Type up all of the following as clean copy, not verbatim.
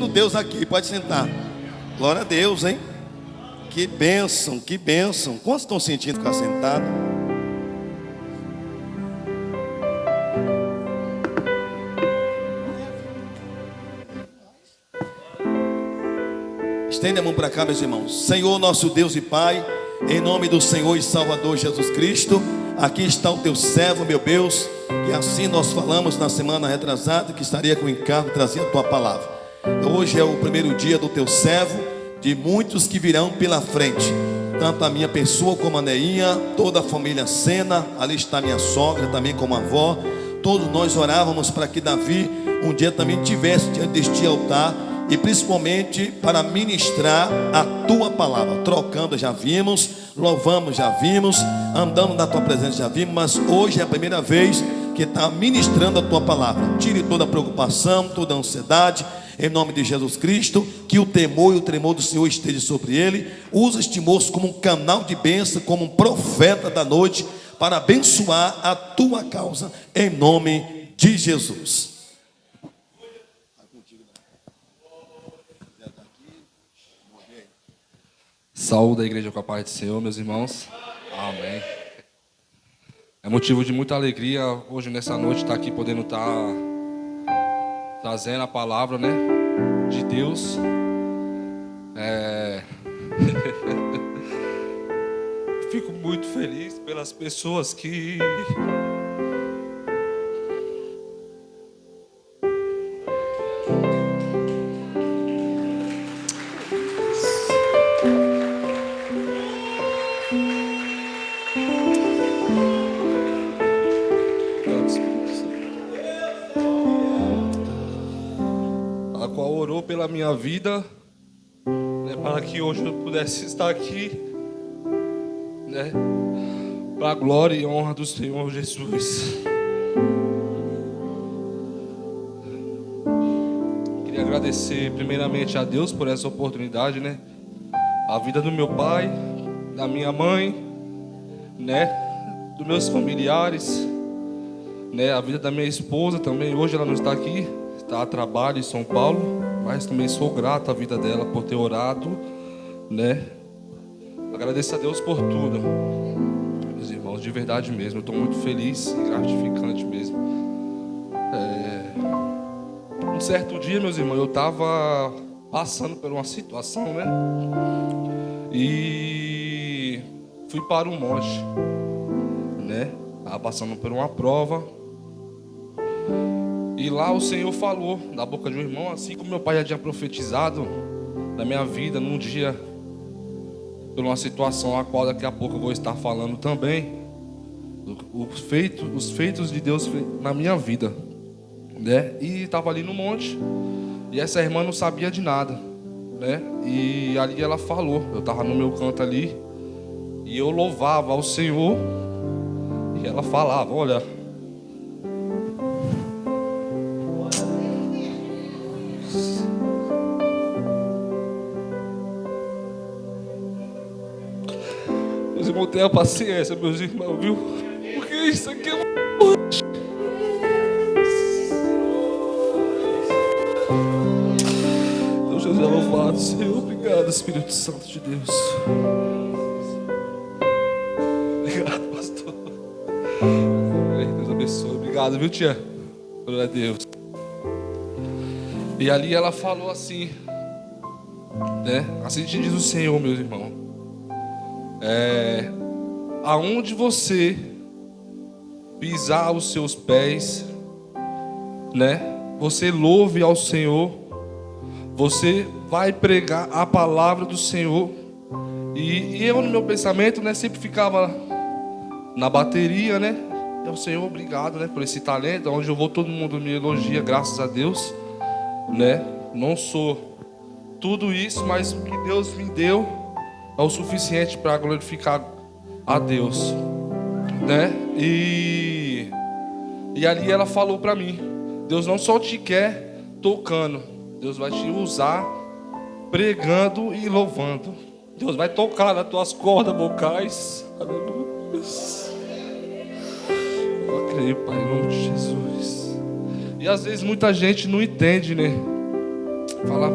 sentindo Deus aqui, pode sentar. Glória a Deus, hein? Que bênção, que bênção. Quantos estão sentindo ficar sentado? Estende a mão para cá, meus irmãos. Senhor, nosso Deus e Pai, em nome do Senhor e Salvador Jesus Cristo, aqui está o teu servo, meu Deus, que assim nós falamos na semana retrasada, que estaria com o encargo de trazer a tua palavra. Hoje é o primeiro dia do teu servo, de muitos que virão pela frente, tanto a minha pessoa como a Neinha, toda a família Sena, ali está minha sogra, também como a avó. Todos nós orávamos para que Davi um dia também tivesse diante deste altar, e principalmente para ministrar a tua palavra. Trocando já vimos, louvamos já vimos, andando na tua presença já vimos, mas hoje é a primeira vez que está ministrando a tua palavra. Tire toda a preocupação, toda a ansiedade, em nome de Jesus Cristo, que o temor e o tremor do Senhor esteja sobre ele. Usa este moço como um canal de bênção, como um profeta da noite, para abençoar a tua causa, em nome de Jesus. Saúde da igreja com a paz do Senhor, meus irmãos. Amém. É motivo de muita alegria hoje nessa noite estar aqui podendo estar trazendo a palavra, né, de Deus. Fico muito feliz pelas pessoas que pela minha vida, né, para que hoje eu pudesse estar aqui, né, para a glória e honra do Senhor Jesus. Queria agradecer primeiramente a Deus por essa oportunidade, né, a vida do meu pai, da minha mãe, né, dos meus familiares, né, a vida da minha esposa também. Hoje ela não está aqui, está a trabalho em São Paulo, mas também sou grato à vida dela por ter orado, né? Agradeço a Deus por tudo, meus irmãos, de verdade mesmo. Eu estou muito feliz e gratificante mesmo. Um certo dia, meus irmãos, eu estava passando por uma situação, né? E fui para um monte, né? Estava passando por uma prova. E lá o Senhor falou na boca de um irmão, assim como meu pai já tinha profetizado na minha vida, num dia, por uma situação a qual daqui a pouco eu vou estar falando também, os feitos de Deus na minha vida, né? E estava ali no monte, e essa irmã não sabia de nada, né? E ali ela falou, eu estava no meu canto ali, e eu louvava ao Senhor, e ela falava, olha... Não tenha paciência, meus irmãos, viu? Porque isso aqui é muito... Deus seja louvado, Senhor. Obrigado, Espírito Santo de Deus. Obrigado, pastor. Deus abençoe. Obrigado, viu, tia? Glória a Deus. E ali ela falou assim, né? Assim te diz o Senhor, meus irmãos. Aonde você pisar os seus pés, né? Você louve ao Senhor, você vai pregar a palavra do Senhor. E eu, no meu pensamento, né, sempre ficava na bateria, né? E o Senhor, obrigado, né, por esse talento. Onde eu vou, todo mundo me elogia, graças a Deus, né? Não sou tudo isso, mas o que Deus me deu é o suficiente para glorificar a Deus, né? E ali ela falou para mim, Deus não só te quer tocando, Deus vai te usar pregando e louvando. Deus vai tocar nas tuas cordas vocais. Aleluia. Eu creio, Pai, em nome de Jesus. E às vezes muita gente não entende, né? Fala,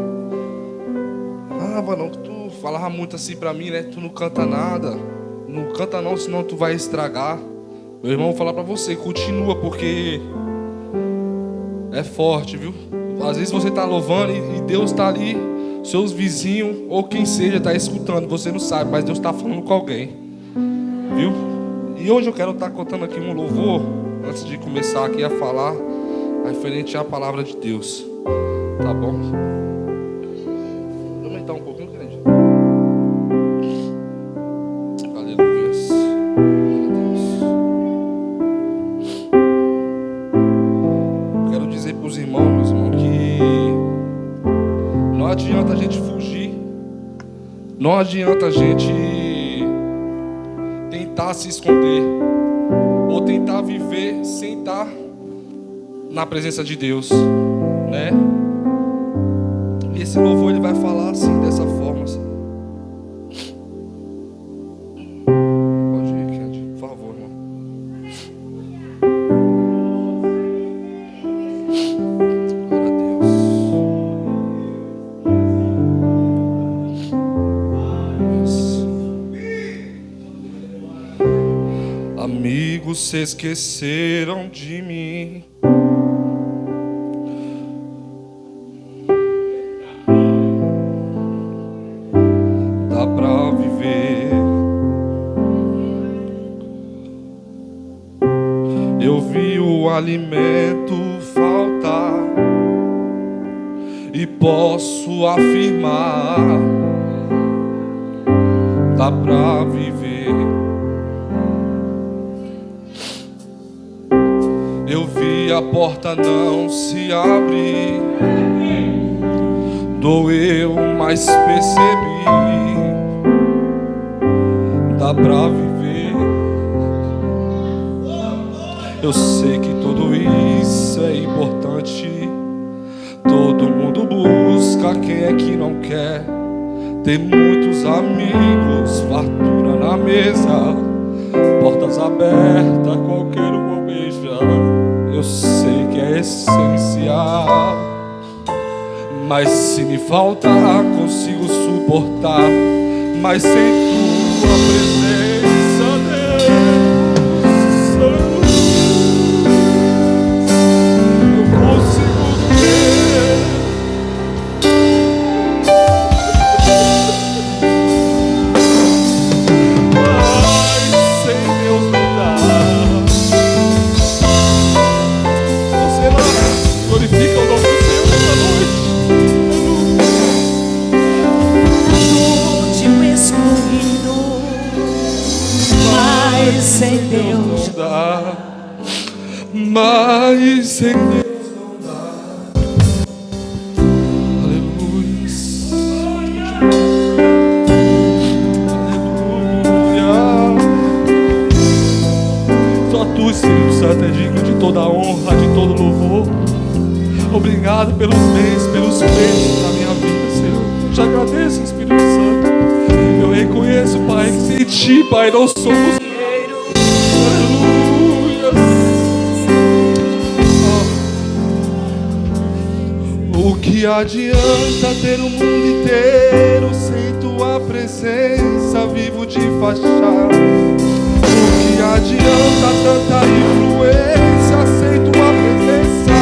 mano, tu falava muito assim pra mim, né? Tu não canta nada. Não canta não, senão tu vai estragar. Meu irmão, vou falar pra você, continua, porque é forte, viu? Às vezes você tá louvando e Deus tá ali, seus vizinhos ou quem seja tá escutando, você não sabe, mas Deus tá falando com alguém, viu? E hoje eu quero estar contando aqui um louvor, antes de começar aqui a falar, referente à palavra de Deus, tá bom? Vou aumentar um pouquinho, grande. Aleluia. Quero dizer para os irmãos, meus irmãos, que não adianta a gente fugir, não adianta a gente tentar se esconder ou tentar viver sem estar na presença de Deus, né? E esse louvor ele vai falar assim, dessa forma, assim. Pode ir, Kendi, por favor, irmão. Glória a Deus. Amigos se esqueceram de mim. Dá pra viver. Eu vi o alimento faltar e posso afirmar, dá pra viver. Eu vi a porta não se abrir, doeu, mas percebi, dá pra viver. Eu sei que tudo isso é importante. Todo mundo busca, quem é que não quer? Ter muitos amigos, fartura na mesa, portas abertas, qualquer um almeja. Eu sei que é essencial, mas se me faltar, consigo suportar. Mas sem tua presença, Deus, eu consigo viver. Mas sem Deus não dá. Você lá glorifica o nome do Senhor nessa noite. Mas sem Deus não dá, mas sem Deus não dá. Aleluia, aleluia. Só tu, Espírito Santo, é digno de toda a honra, de todo louvor. Obrigado pelos bens, pelos feitos na minha vida, Senhor. Eu te agradeço, Espírito Santo. Eu reconheço, Pai, que sem ti, Pai, não somos. Aleluia. O que adianta ter o mundo inteiro sem tua presença, vivo de fachada? O que adianta tanta influência sem tua presença?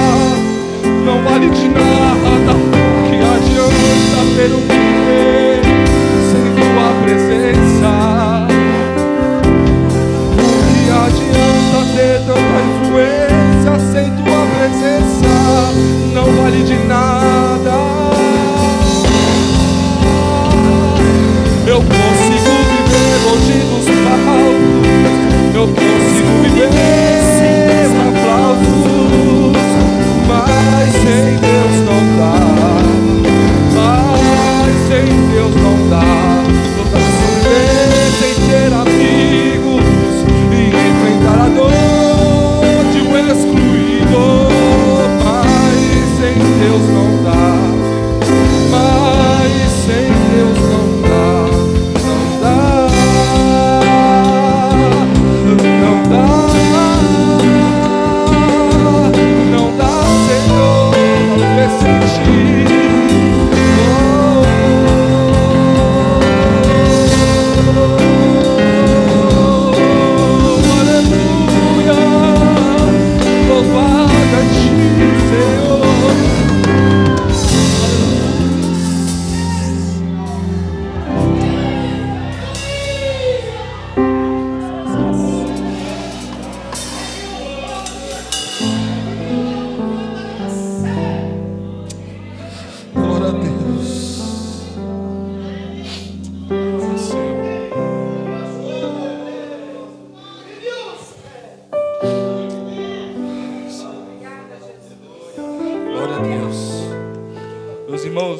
Não vale de nada. O que adianta ter o mundo inteiro sem tua presença? O que adianta ter tanta influência sem tua presença? Não vale de nada. Eu consigo viver longe dos palcos, eu consigo viver sem aplausos, mas sem Deus não dá. Mas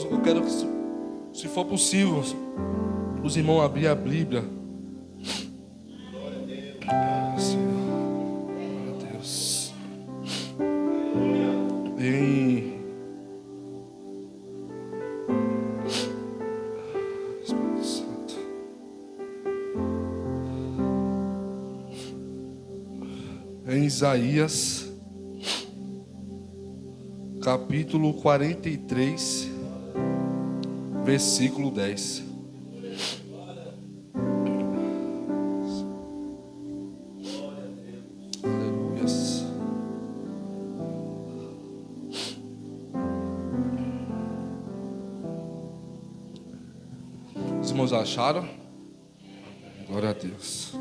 irmãos, eu quero que, se for possível, os irmãos abrir a Bíblia. Senhor, glória a Deus. Em Espírito Santo. Em Isaías, capítulo 43, versículo 10. Aleluias. Os irmãos acharam? Glória a Deus.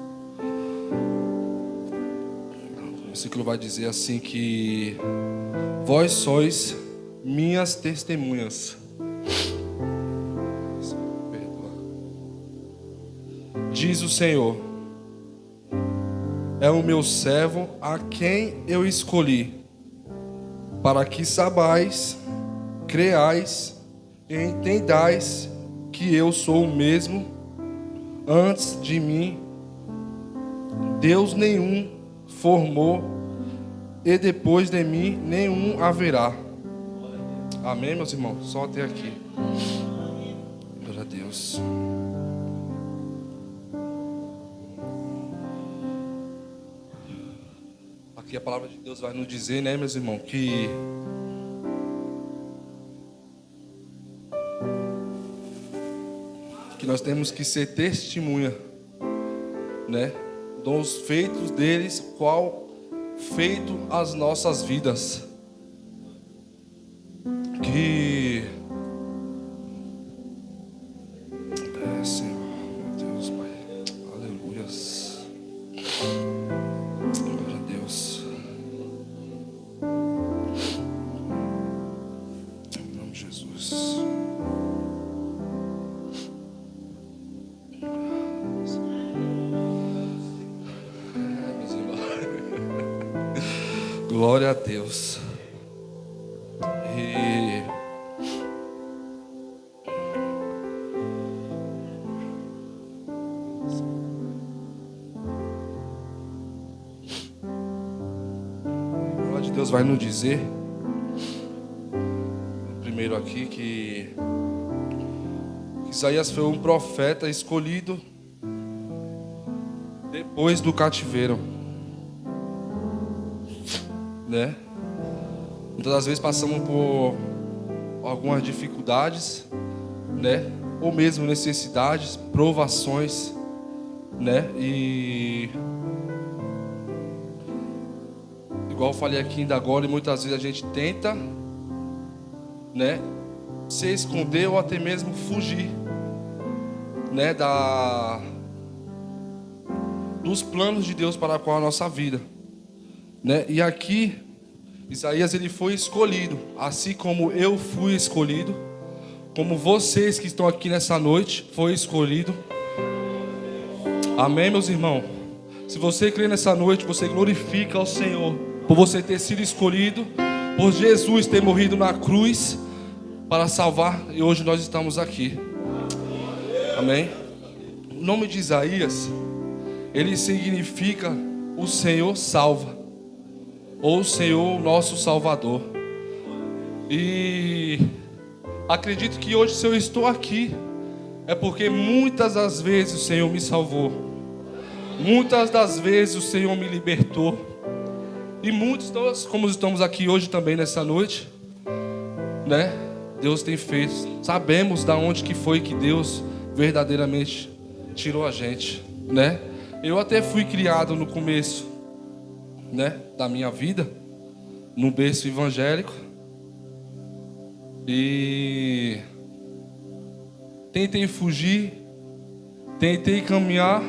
O versículo vai dizer assim que vós sois minhas testemunhas. Diz o Senhor, é o meu servo a quem eu escolhi, para que saibais, creais e entendais que eu sou o mesmo. Antes de mim, Deus nenhum formou, e depois de mim, nenhum haverá. Amém, meus irmãos? Só até aqui. Glória a Deus. Aqui a palavra de Deus vai nos dizer, né, meus irmãos, que nós temos que ser testemunha, né, dos feitos deles, qual feito as nossas vidas. Que Senhor, meu Deus, Pai, aleluias, glória a Deus, em nome de Jesus. Glória a Deus. E a palavra de Deus vai nos dizer, primeiro aqui, que Isaías foi um profeta escolhido depois do cativeiro, né? Muitas das vezes passamos por algumas dificuldades, né? Ou mesmo necessidades, provações, né? E igual eu falei aqui ainda agora, e muitas vezes a gente tenta, né, se esconder ou até mesmo fugir, né, dos planos de Deus para com a nossa vida, né? E aqui Isaías, ele foi escolhido, assim como eu fui escolhido, como vocês que estão aqui nessa noite foi escolhido. Amém, meus irmãos? Se você crê nessa noite, você glorifica ao Senhor por você ter sido escolhido, por Jesus ter morrido na cruz para salvar, e hoje nós estamos aqui. Amém? O nome de Isaías, ele significa o Senhor salva, ou o Senhor nosso Salvador. E acredito que hoje, se eu estou aqui, é porque muitas das vezes o Senhor me salvou, muitas das vezes o Senhor me libertou, e muitos, como estamos aqui hoje também nessa noite, né, Deus tem feito. Sabemos da onde que foi que Deus verdadeiramente tirou a gente, né? Eu até fui criado no começo, né, da minha vida, no berço evangélico, e tentei fugir, tentei caminhar,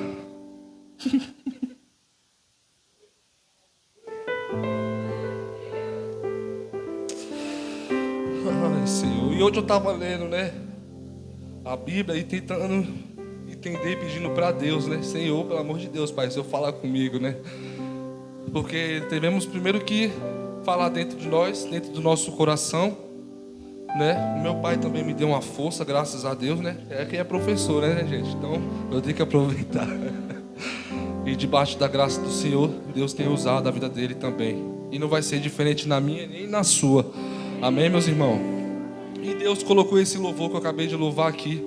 ai, Senhor. E hoje eu estava lendo, né, a Bíblia e tentando entender, pedindo para Deus, né, Senhor, pelo amor de Deus, Pai, se eu falar comigo, né? Porque devemos primeiro que falar dentro de nós, dentro do nosso coração, né? O meu pai também me deu uma força, graças a Deus, né? É que é professor, né, gente? Então eu tenho que aproveitar. E debaixo da graça do Senhor, Deus tem usado a vida dele também. E não vai ser diferente na minha nem na sua. Amém, meus irmãos? E Deus colocou esse louvor que eu acabei de louvar aqui,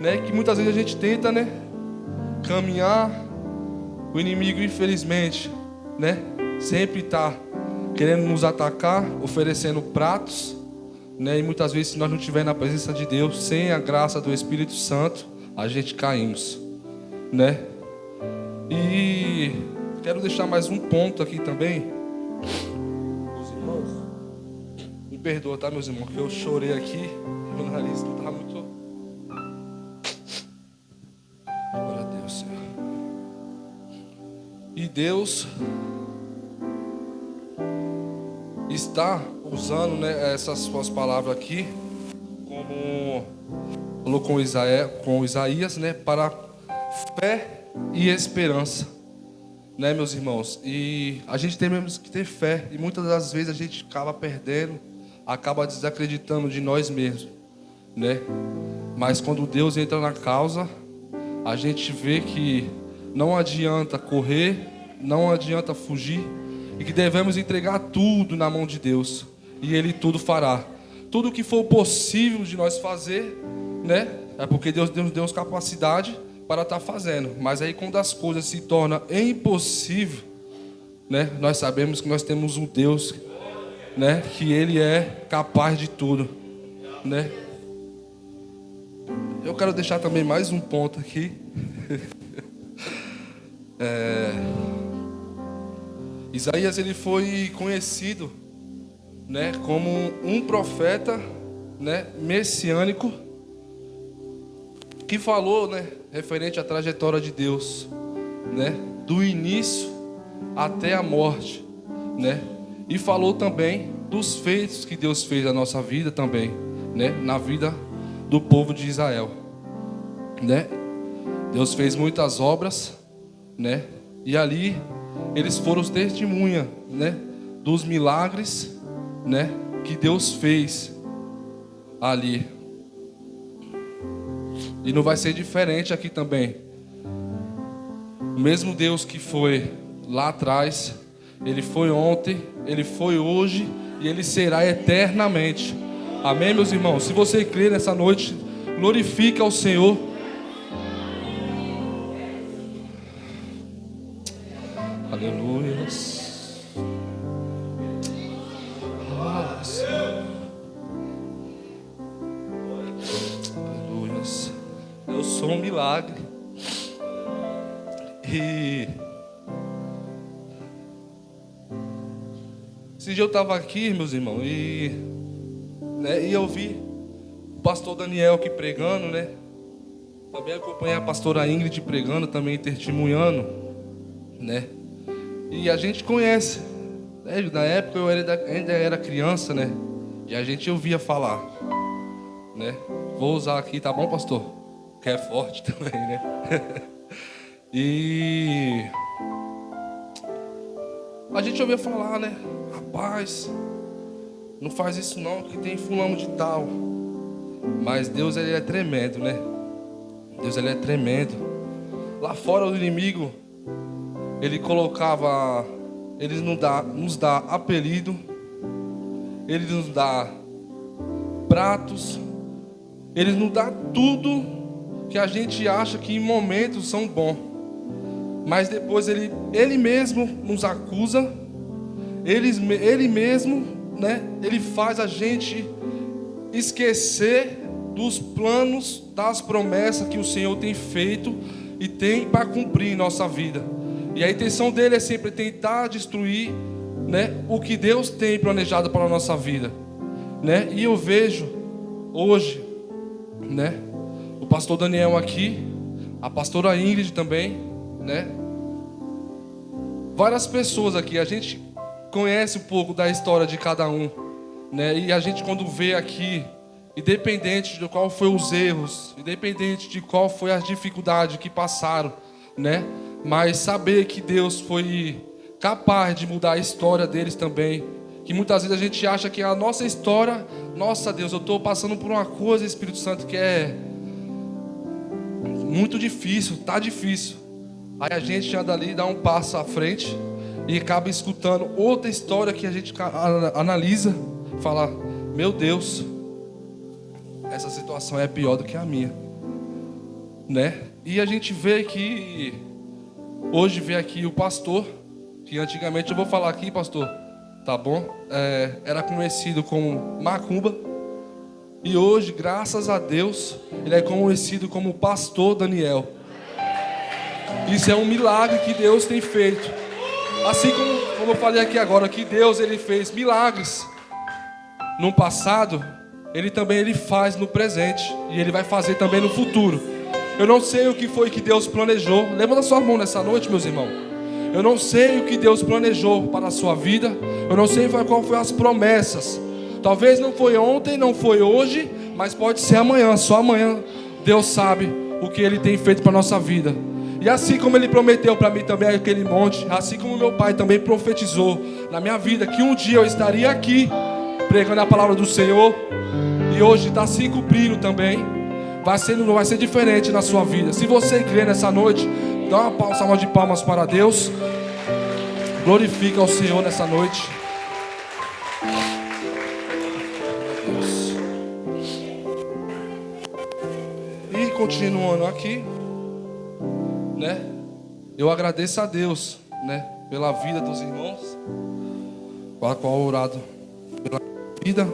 né? Que muitas vezes a gente tenta, né? Caminhar, o inimigo, infelizmente, né? Sempre está querendo nos atacar, oferecendo pratos, né? E muitas vezes, se nós não estivermos na presença de Deus, sem a graça do Espírito Santo, a gente caímos, né? E quero deixar mais um ponto aqui também. Os irmãos, me perdoa, tá, meus irmãos, que eu chorei aqui, meu nariz não estava muito... Glória a Deus, Senhor. E Deus está usando, né, essas suas palavras aqui, como falou com Isaías, né, para fé e esperança, né, meus irmãos? E a gente tem mesmo que ter fé, e muitas das vezes a gente acaba perdendo, acaba desacreditando de nós mesmos, né? Mas quando Deus entra na causa, a gente vê que não adianta correr, não adianta fugir, e que devemos entregar tudo na mão de Deus, e Ele tudo fará. Tudo que for possível de nós fazer, né? É porque Deus nos deu capacidade para estar fazendo. Mas aí quando as coisas se tornam impossível, né? Nós sabemos que nós temos um Deus, né? Que Ele é capaz de tudo, né? Eu quero deixar também mais um ponto aqui. Isaías, ele foi conhecido, né, como um profeta, né, messiânico, que falou, né, referente à trajetória de Deus, né, do início até a morte, né, e falou também dos feitos que Deus fez na nossa vida também, né, na vida do povo de Israel, né. Deus fez muitas obras, né, e ali eles foram os testemunhas, né, dos milagres, né, que Deus fez ali. E não vai ser diferente aqui também. O mesmo Deus que foi lá atrás, Ele foi ontem, Ele foi hoje e Ele será eternamente. Amém, meus irmãos? Se você crê nessa noite, glorifique ao Senhor. Aleluia. Aleluia. Eu sou um milagre. E esse dia eu estava aqui, meus irmãos, e eu vi o pastor Daniel aqui pregando, né? Também acompanhei a pastora Ingrid pregando, também testemunhando, né? E a gente conhece, né? Na época eu ainda era criança, né? E a gente ouvia falar, né? Vou usar aqui, tá bom, pastor? Que é forte também, né? E a gente ouvia falar, né? Rapaz, não faz isso não, que tem fulano de tal. Mas Deus, Ele é tremendo, né? Deus, Ele é tremendo. Lá fora o inimigo, ele colocava, ele nos dá apelido, ele nos dá pratos, ele nos dá tudo que a gente acha que em momentos são bons. Mas depois ele mesmo nos acusa, ele mesmo, né? Ele faz a gente esquecer dos planos, das promessas que o Senhor tem feito e tem para cumprir em nossa vida. E a intenção dele é sempre tentar destruir, né, o que Deus tem planejado para a nossa vida, né? E eu vejo hoje, né, o pastor Daniel aqui, a pastora Ingrid também, né? Várias pessoas aqui, a gente conhece um pouco da história de cada um, né? E a gente quando vê aqui, independente de qual foi os erros, independente de qual foi a dificuldade que passaram, né? Mas saber que Deus foi capaz de mudar a história deles também, que muitas vezes a gente acha que a nossa história nossa Deus, eu estou passando por uma coisa, Espírito Santo, que é muito difícil, tá difícil. Aí a gente anda ali, dá um passo à frente e acaba escutando outra história que a gente analisa, fala, meu Deus, essa situação é pior do que a minha, né? E a gente vê que hoje vê aqui o pastor, que antigamente, eu vou falar aqui, pastor, tá bom? Era conhecido como Macumba. E hoje, graças a Deus, ele é conhecido como Pastor Daniel. Isso é um milagre que Deus tem feito. Assim como eu falei aqui agora, que Deus ele fez milagres no passado, ele também faz no presente. E ele vai fazer também no futuro. Eu não sei o que foi que Deus planejou. Levanta sua mão nessa noite, meus irmãos. Eu não sei o que Deus planejou para a sua vida. Eu não sei qual foram as promessas. Talvez não foi ontem, não foi hoje, mas pode ser amanhã. Só amanhã Deus sabe o que Ele tem feito para a nossa vida. E assim como Ele prometeu para mim também aquele monte, assim como meu pai também profetizou na minha vida que um dia eu estaria aqui pregando a palavra do Senhor, e hoje está se cumprindo também. Vai ser diferente na sua vida. Se você crê nessa noite, dá uma salva de palmas para Deus. Glorifica ao Senhor nessa noite. E continuando aqui, né? Eu agradeço a Deus, né? Pela vida dos irmãos, com a qual orado pela vida,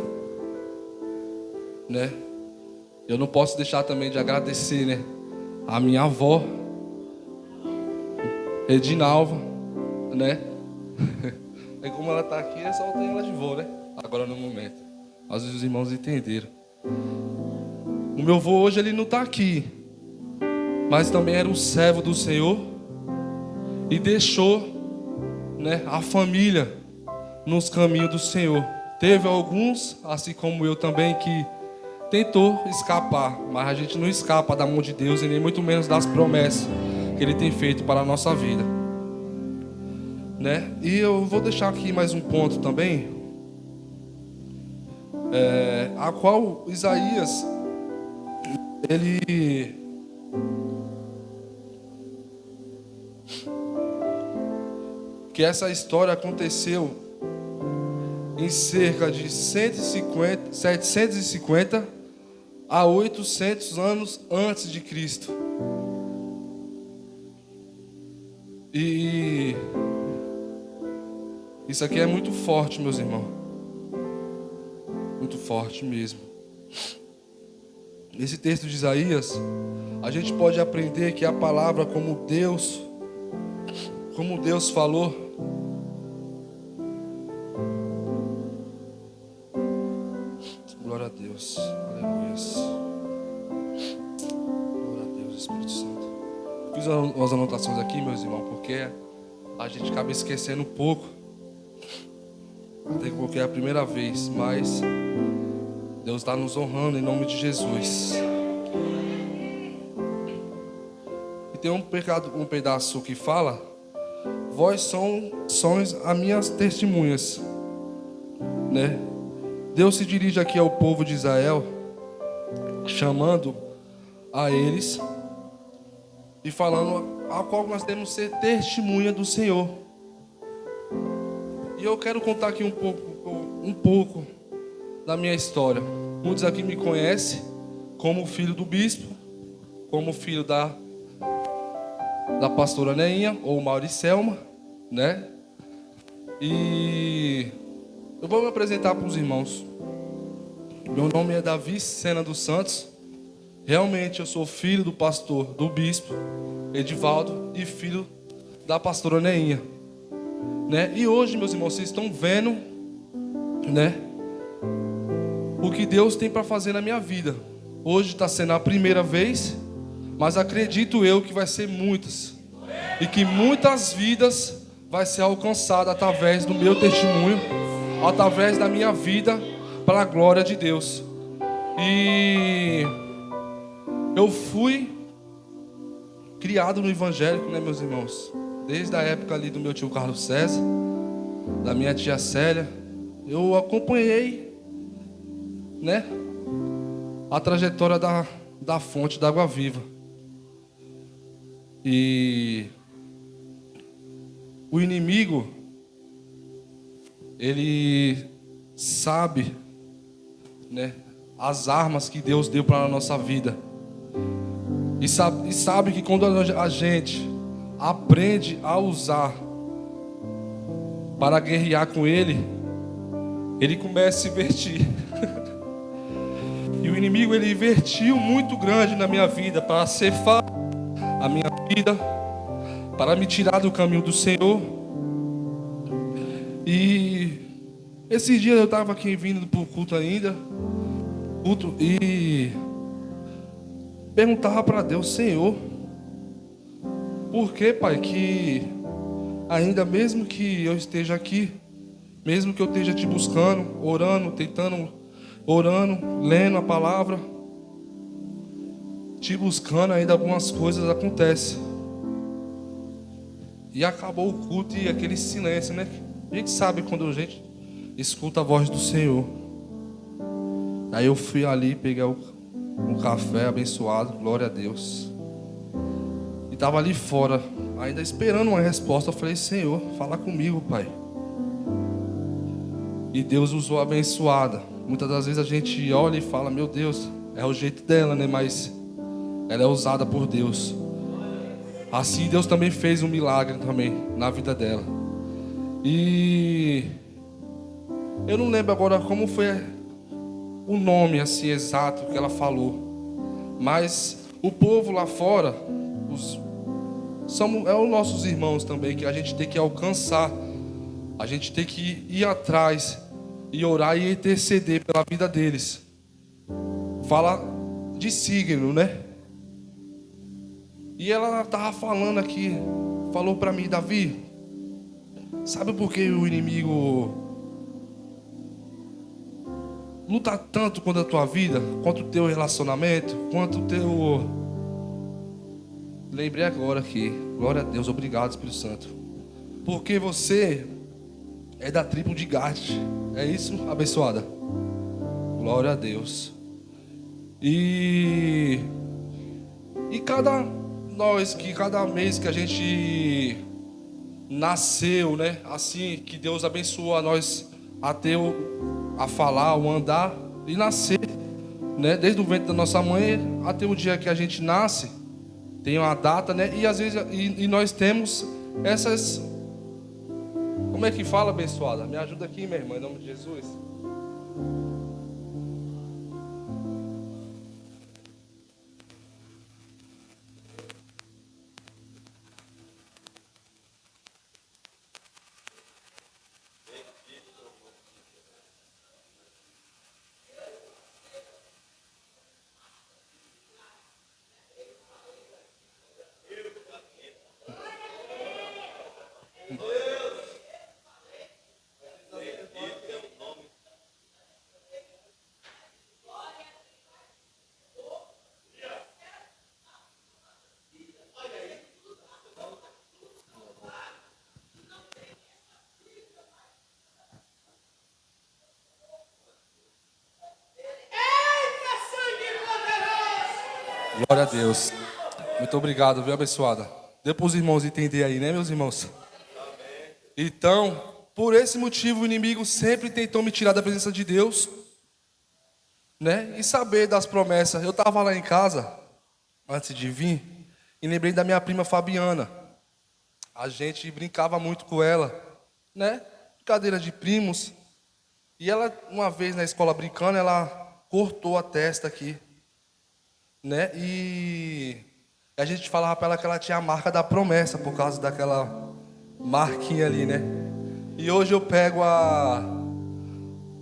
né? Eu não posso deixar também de agradecer, né? A minha avó, Edinalva, né? E como ela está aqui, é só ter ela de vó, né? Agora no momento. Às vezes os irmãos entenderam. O meu avô hoje ele não está aqui, mas também era um servo do Senhor e deixou, né, a família nos caminhos do Senhor. Teve alguns, assim como eu também, que tentou escapar, mas a gente não escapa da mão de Deus e nem muito menos das promessas que Ele tem feito para a nossa vida, né? E eu vou deixar aqui mais um ponto também, a qual Isaías ele que essa história aconteceu em cerca de 750 a 800 anos antes de Cristo. E isso aqui é muito forte, meus irmãos. Muito forte mesmo. Nesse texto de Isaías, a gente pode aprender que a palavra como Deus falou, glória a Deus, aleluia, glória a Deus, Espírito Santo. Fiz umas anotações aqui, meus irmãos, porque a gente acaba esquecendo um pouco, até porque é a primeira vez, mas Deus está nos honrando em nome de Jesus. E tem um pedaço que fala: vós sois as minhas testemunhas, né? Deus se dirige aqui ao povo de Israel, chamando a eles e falando a qual nós temos que ser testemunha do Senhor. E eu quero contar aqui um pouco da minha história. Muitos aqui me conhecem como filho do bispo, como filho da pastora Neinha ou Mauricelma, né? E eu vou me apresentar para os irmãos. Meu nome é Davi Sena dos Santos. Realmente eu sou filho do pastor, do bispo Edivaldo, e filho da pastora Neinha, né? E hoje, meus irmãos, vocês estão vendo, né, o que Deus tem para fazer na minha vida. Hoje está sendo a primeira vez, mas acredito eu que vai ser muitas, e que muitas vidas vai ser alcançada através do meu testemunho, através da minha vida, para a glória de Deus. E eu fui criado no evangélico, né, meus irmãos? Desde a época ali do meu tio Carlos César, da minha tia Célia, eu acompanhei né, a trajetória da fonte da água viva. E o inimigo, ele sabe, né, as armas que Deus deu para a nossa vida. E sabe que quando a gente aprende a usar para guerrear com ele, ele começa a se invertir. E o inimigo, ele invertiu muito grande na minha vida para cefar a minha vida, para me tirar do caminho do Senhor. E esses dias eu estava aqui vindo para o culto ainda, e perguntava para Deus: Senhor, por que, Pai, que ainda mesmo que eu esteja aqui, mesmo que eu esteja te buscando, orando, lendo a palavra, te buscando, ainda algumas coisas acontecem. E acabou o culto e aquele silêncio, né? A gente sabe quando a gente escuta a voz do Senhor. Aí eu fui ali, peguei um café abençoado, glória a Deus. E estava ali fora, ainda esperando uma resposta. Eu falei: Senhor, fala comigo, Pai. E Deus usou a abençoada. Muitas das vezes a gente olha e fala: meu Deus, é o jeito dela, né? Mas ela é usada por Deus. Assim Deus também fez um milagre também na vida dela. E eu não lembro agora como foi o nome assim exato que ela falou, mas o povo lá fora são os nossos irmãos também, que a gente tem que alcançar, a gente tem que ir atrás e orar e interceder pela vida deles. Fala de signo, né? E ela estava falando aqui, falou para mim: Davi, sabe por que o inimigo luta tanto contra a tua vida, contra o teu relacionamento, quanto o teu... Lembrei agora aqui, glória a Deus, obrigado, Espírito Santo. Porque você é da tribo de Gade, é isso, abençoada? Glória a Deus. E cada mês que a gente nasceu, né? Assim, que Deus abençoa a nós a falar, o andar e nascer, né? Desde o ventre da nossa mãe até o dia que a gente nasce, tem uma data, né? E às vezes e nós temos essas... Como é que fala, abençoada? Me ajuda aqui, minha irmã, em nome de Jesus. Glória a Deus. Muito obrigado, viu, abençoada? Deu para os irmãos entender aí, né, meus irmãos? Então, por esse motivo, o inimigo sempre tentou me tirar da presença de Deus, né? E saber das promessas. Eu estava lá em casa, antes de vir, e lembrei da minha prima Fabiana. A gente brincava muito com ela, né? Brincadeira de primos. E ela, uma vez na escola brincando, ela cortou a testa aqui, né? E a gente falava para ela que ela tinha a marca da promessa por causa daquela marquinha ali, né? E hoje eu pego a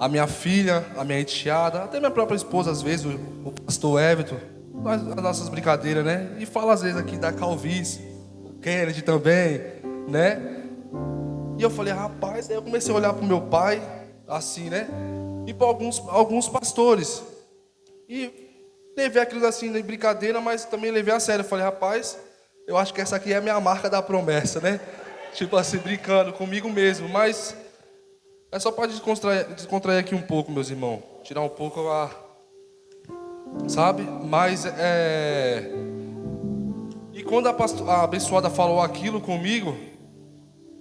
minha filha, a minha enteada, até minha própria esposa às vezes, o pastor Everton, as nossas brincadeiras, né? E fala às vezes aqui da calvície, o Kennedy também, né? E eu falei: rapaz, aí eu comecei a olhar para o meu pai, assim, né? E para alguns pastores. E levei aquilo assim de brincadeira, mas também levei a sério. Eu falei: rapaz, eu acho que essa aqui é a minha marca da promessa, né? Tipo assim, brincando comigo mesmo. Mas É só para descontrair aqui um pouco, meus irmãos. Tirar um pouco sabe? Mas E quando a abençoada falou aquilo comigo,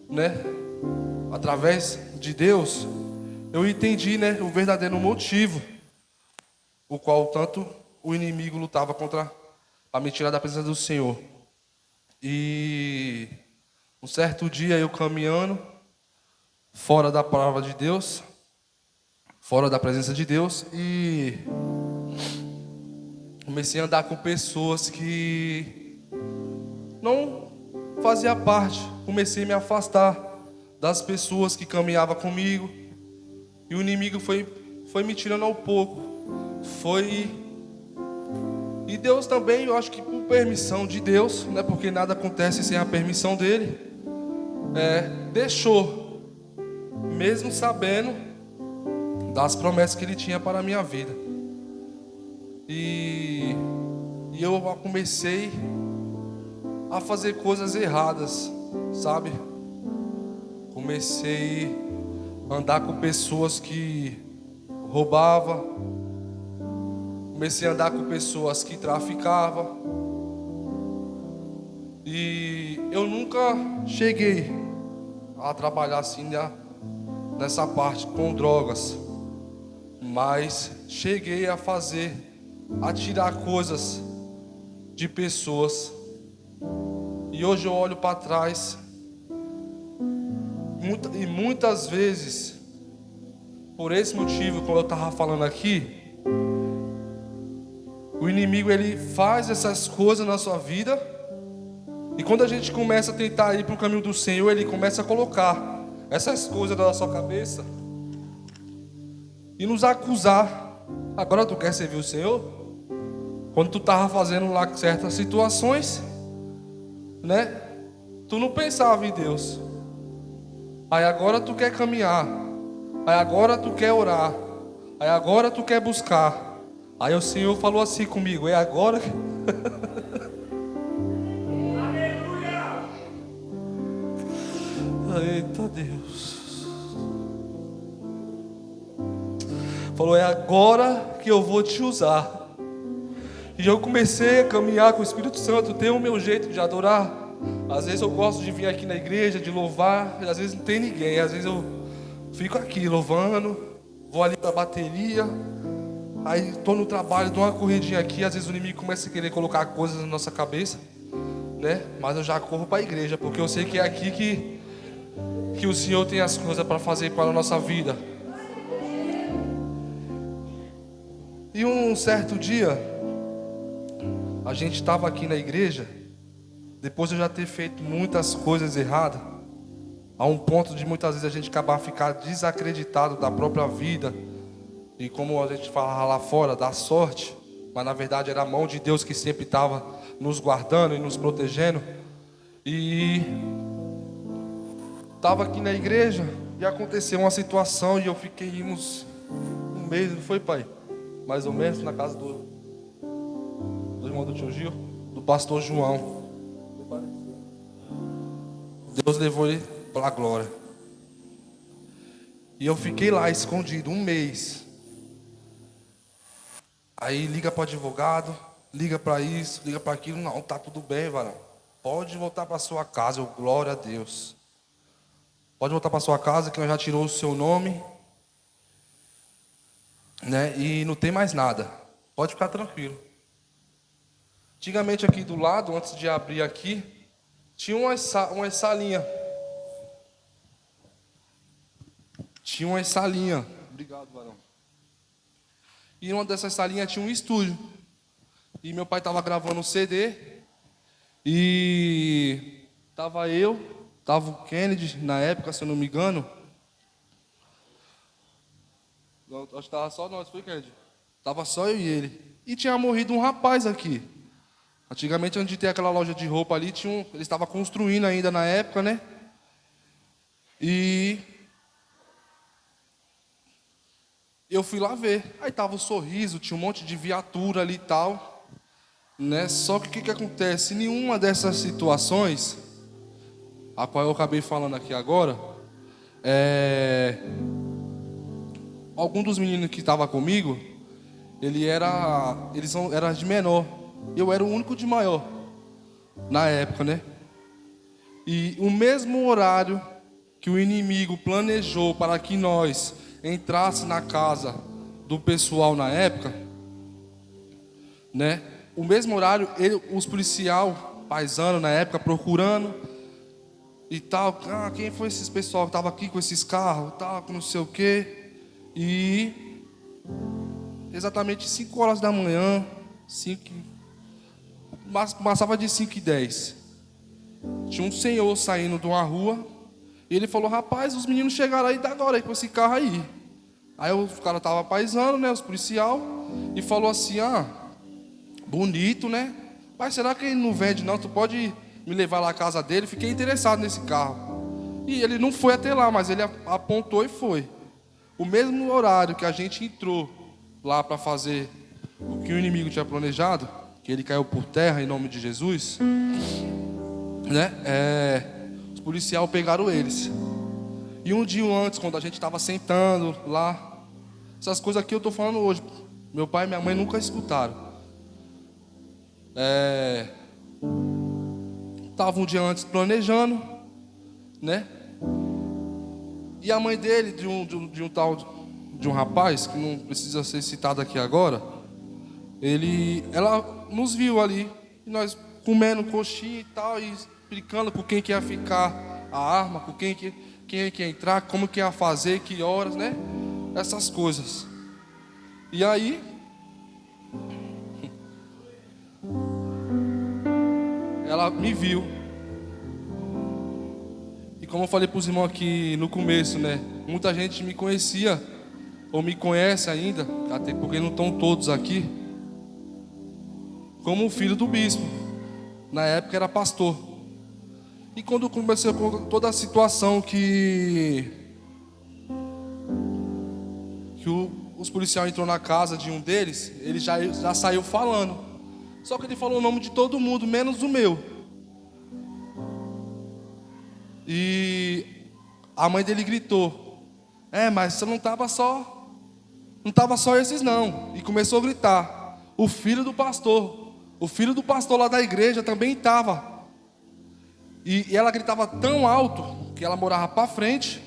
né? Através de Deus, eu entendi, né? O verdadeiro motivo, o qual tanto o inimigo lutava contra, para me tirar da presença do Senhor. E um certo dia eu caminhando fora da palavra de Deus, fora da presença de Deus, e comecei a andar com pessoas que não faziam parte. Comecei a me afastar das pessoas que caminhavam comigo, e o inimigo foi me tirando ao pouco. E Deus também, eu acho que por permissão de Deus, né, porque nada acontece sem a permissão dele, deixou, mesmo sabendo das promessas que ele tinha para a minha vida. E eu comecei a fazer coisas erradas, sabe? Comecei a andar com pessoas que roubavam. Comecei a andar com pessoas que traficavam. E eu nunca cheguei a trabalhar assim nessa parte com drogas. Mas cheguei a tirar coisas de pessoas. E hoje eu olho para trás e muitas vezes, por esse motivo, como eu estava falando aqui, o inimigo ele faz essas coisas na sua vida, e quando a gente começa a tentar ir para o caminho do Senhor, ele começa a colocar essas coisas na sua cabeça e nos acusar. Agora tu quer servir o Senhor? Quando tu estava fazendo lá certas situações, né? Tu não pensava em Deus. Aí agora tu quer caminhar. Aí agora tu quer orar. Aí agora tu quer buscar. Aí o Senhor falou assim comigo: é agora que... Aleluia! Eita Deus. Falou: é agora que eu vou te usar. E eu comecei a caminhar com o Espírito Santo. Tem o meu jeito de adorar. Às vezes eu gosto de vir aqui na igreja, de louvar. Às vezes não tem ninguém. Às vezes eu fico aqui louvando. Vou ali para a bateria. Aí estou no trabalho, dou uma corridinha aqui. Às vezes o inimigo começa a querer colocar coisas na nossa cabeça, né? Mas eu já corro para a igreja, porque eu sei que é aqui que o Senhor tem as coisas para fazer para a nossa vida. E um certo dia, a gente estava aqui na igreja, depois de eu já ter feito muitas coisas erradas, a um ponto de muitas vezes a gente acabar ficar desacreditado da própria vida, e como a gente fala lá fora, da sorte, mas na verdade era a mão de Deus que sempre estava nos guardando e nos protegendo. E estava aqui na igreja e aconteceu uma situação e eu fiquei um mês, não foi, pai? Mais ou menos, na casa do irmão do tio Gil, do pastor João. Deus levou ele para a glória. E eu fiquei lá escondido um mês. Aí liga para o advogado, liga para isso, liga para aquilo. Não, tá tudo bem, varão. Pode voltar para sua casa, glória a Deus. Pode voltar para sua casa que eu já tirou o seu nome, né? E não tem mais nada. Pode ficar tranquilo. Antigamente aqui do lado, antes de abrir aqui, tinha umas salinhas. Tinha umas salinhas. Obrigado, varão. E uma dessas salinhas tinha um estúdio. E meu pai estava gravando um CD. E estava estava o Kennedy, na época, se eu não me engano. Acho que estava só nós, foi, Kennedy? Estava só eu e ele. E tinha morrido um rapaz aqui. Antigamente, antes de ter aquela loja de roupa ali, ele estava construindo ainda na época, né? E eu fui lá ver. Aí tava o Sorriso, tinha um monte de viatura ali e tal, né? Só que o que acontece? Nenhuma dessas situações, a qual eu acabei falando aqui agora, algum dos meninos que estava comigo, eles eram de menor. Eu era o único de maior na época, né? E o mesmo horário que o inimigo planejou para que nós entrasse na casa do pessoal na época, né? O mesmo horário, os policial paisano na época procurando e tal, quem foi esses pessoal que estava aqui com esses carros, tal, com não sei o quê. E exatamente 5 horas da manhã, passava de 5h10. Tinha um senhor saindo de uma rua e ele falou: rapaz, os meninos chegaram aí agora aí com esse carro aí. Aí o cara tava paisando, né, os policial, e falou assim: bonito, né? Mas será que ele não vende não? Tu pode me levar lá à casa dele? Fiquei interessado nesse carro. E ele não foi até lá, mas ele apontou e foi. O mesmo horário que a gente entrou lá para fazer o que o inimigo tinha planejado, que ele caiu por terra em nome de Jesus, né? Os policiais pegaram eles. E um dia antes, quando a gente estava sentando lá, essas coisas aqui eu estou falando hoje, meu pai e minha mãe nunca escutaram. Estava um dia antes planejando, né? E a mãe dele, de um rapaz, que não precisa ser citado aqui agora, ela nos viu ali, e nós comendo coxinha e tal, e explicando com quem que ia ficar a arma, com quem que ia entrar, como que ia fazer, que horas, né? Essas coisas. E aí, ela me viu. E como eu falei para os irmãos aqui no começo, né? Muita gente me conhecia, ou me conhece ainda, até porque não estão todos aqui, como o filho do bispo. Na época era pastor. E quando comecei com toda a situação que os policiais entrou na casa de um deles, ele já saiu falando. Só que ele falou o nome de todo mundo, menos o meu. E a mãe dele gritou: mas você não estava só esses não. E começou a gritar: o filho do pastor lá da igreja também estava. E ela gritava tão alto que ela morava para frente.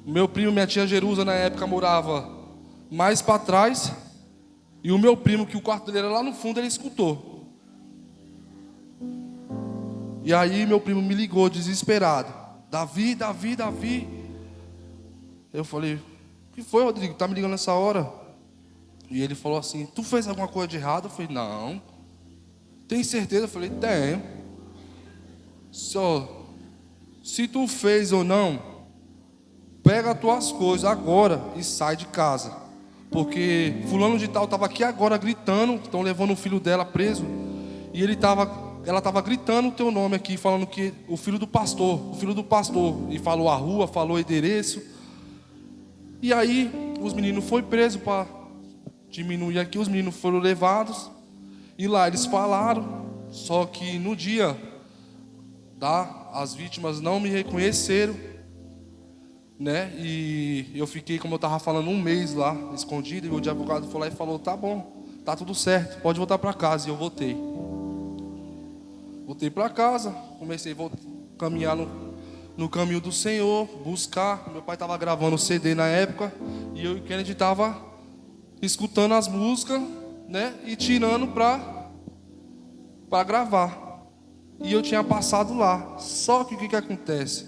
Meu primo e minha tia Jerusa na época morava mais para trás. E o meu primo, que o quarto dele era lá no fundo, ele escutou. E aí meu primo me ligou desesperado: Davi. Eu falei: o que foi, Rodrigo? Tá me ligando nessa hora? E ele falou assim: tu fez alguma coisa de errado? Eu falei: não. Tem certeza? Eu falei: tenho. Se tu fez ou não, pega as tuas coisas agora e sai de casa. Porque fulano de tal estava aqui agora gritando, estão levando o filho dela preso. E ela estava gritando o teu nome aqui, falando que o filho do pastor. E falou a rua, falou o endereço. E aí os meninos foram presos para diminuir aqui. Os meninos foram levados. E lá eles falaram. Só que no dia as vítimas não me reconheceram, né? E eu fiquei, como eu estava falando, um mês lá, escondido. E o advogado foi lá e falou: tá bom, tá tudo certo, pode voltar para casa. E eu voltei para casa. Comecei a caminhar no caminho do Senhor, buscar. Meu pai estava gravando CD na época, e eu e o Kennedy estava escutando as músicas, né? E tirando para gravar. E eu tinha passado lá. Só que o que acontece?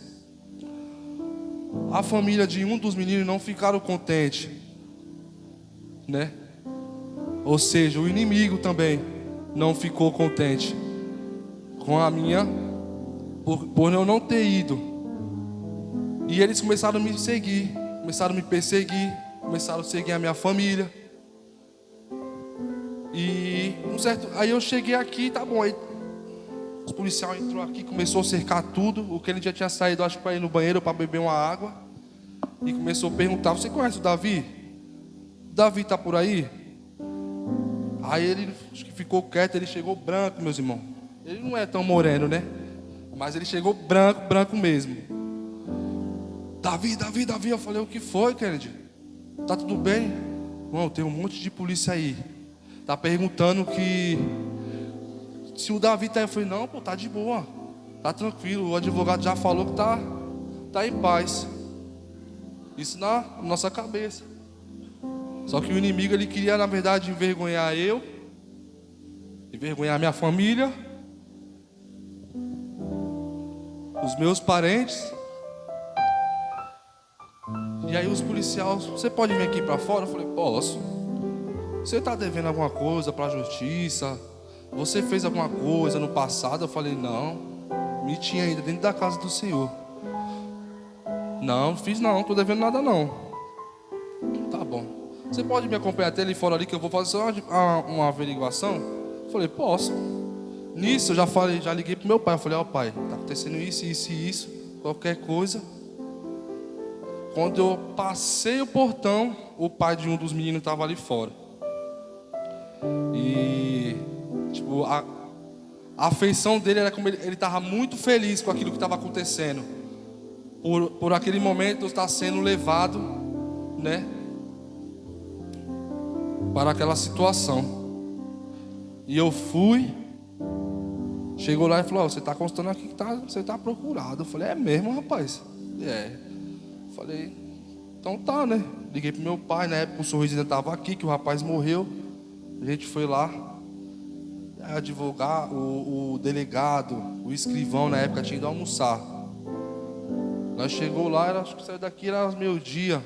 A família de um dos meninos não ficaram contentes, né? Ou seja, o inimigo também não ficou contente com a minha, por eu não ter ido. E eles começaram a me seguir, começaram a me perseguir, começaram a seguir a minha família. E aí eu cheguei aqui, tá bom, aí os policiais entrou aqui, começou a cercar tudo. O que ele já tinha saído, acho que para ir no banheiro, para beber uma água. E começou a perguntar: você conhece o Davi? Davi tá por aí? Aí ele acho que ficou quieto, ele chegou branco, meus irmãos. Ele não é tão moreno, né? Mas ele chegou branco mesmo. Davi. Eu falei: o que foi, Kennedy? tá tudo bem? Irmão, tem um monte de polícia aí. Tá perguntando que se o Davi tá aí. Eu falei, não, pô, tá de boa. Tá tranquilo, o advogado já falou que tá em paz. Isso na nossa cabeça. Só que o inimigo, ele queria, na verdade, envergonhar eu, envergonhar minha família, os meus parentes. E aí os policiais, você pode vir aqui para fora? Eu falei, posso. Você está devendo alguma coisa para a justiça? Você fez alguma coisa no passado? Eu falei, não, me tinha ainda dentro da casa do Senhor. Não fiz não, estou devendo nada não. Tá bom. Você pode me acompanhar até ali fora ali que eu vou fazer só uma averiguação? Eu falei, posso. Nisso eu já liguei pro meu pai. Eu falei, ó pai, tá acontecendo isso, isso e isso. Qualquer coisa. Quando eu passei o portão, o pai de um dos meninos estava ali fora. E tipo, a afeição dele era como ele estava muito feliz com aquilo que estava acontecendo. Por aquele momento está sendo levado, né, para aquela situação. E eu fui, chegou lá e falou, você está constando aqui que você está procurado. Eu falei, é mesmo, rapaz? É. Falei, então tá, né? Liguei pro meu pai, na época o Sorriso ainda estava aqui, que o rapaz morreu. A gente foi lá, advogar, o delegado, o escrivão na época tinha ido almoçar. Nós chegou lá, acho que saiu daqui, era meio-dia.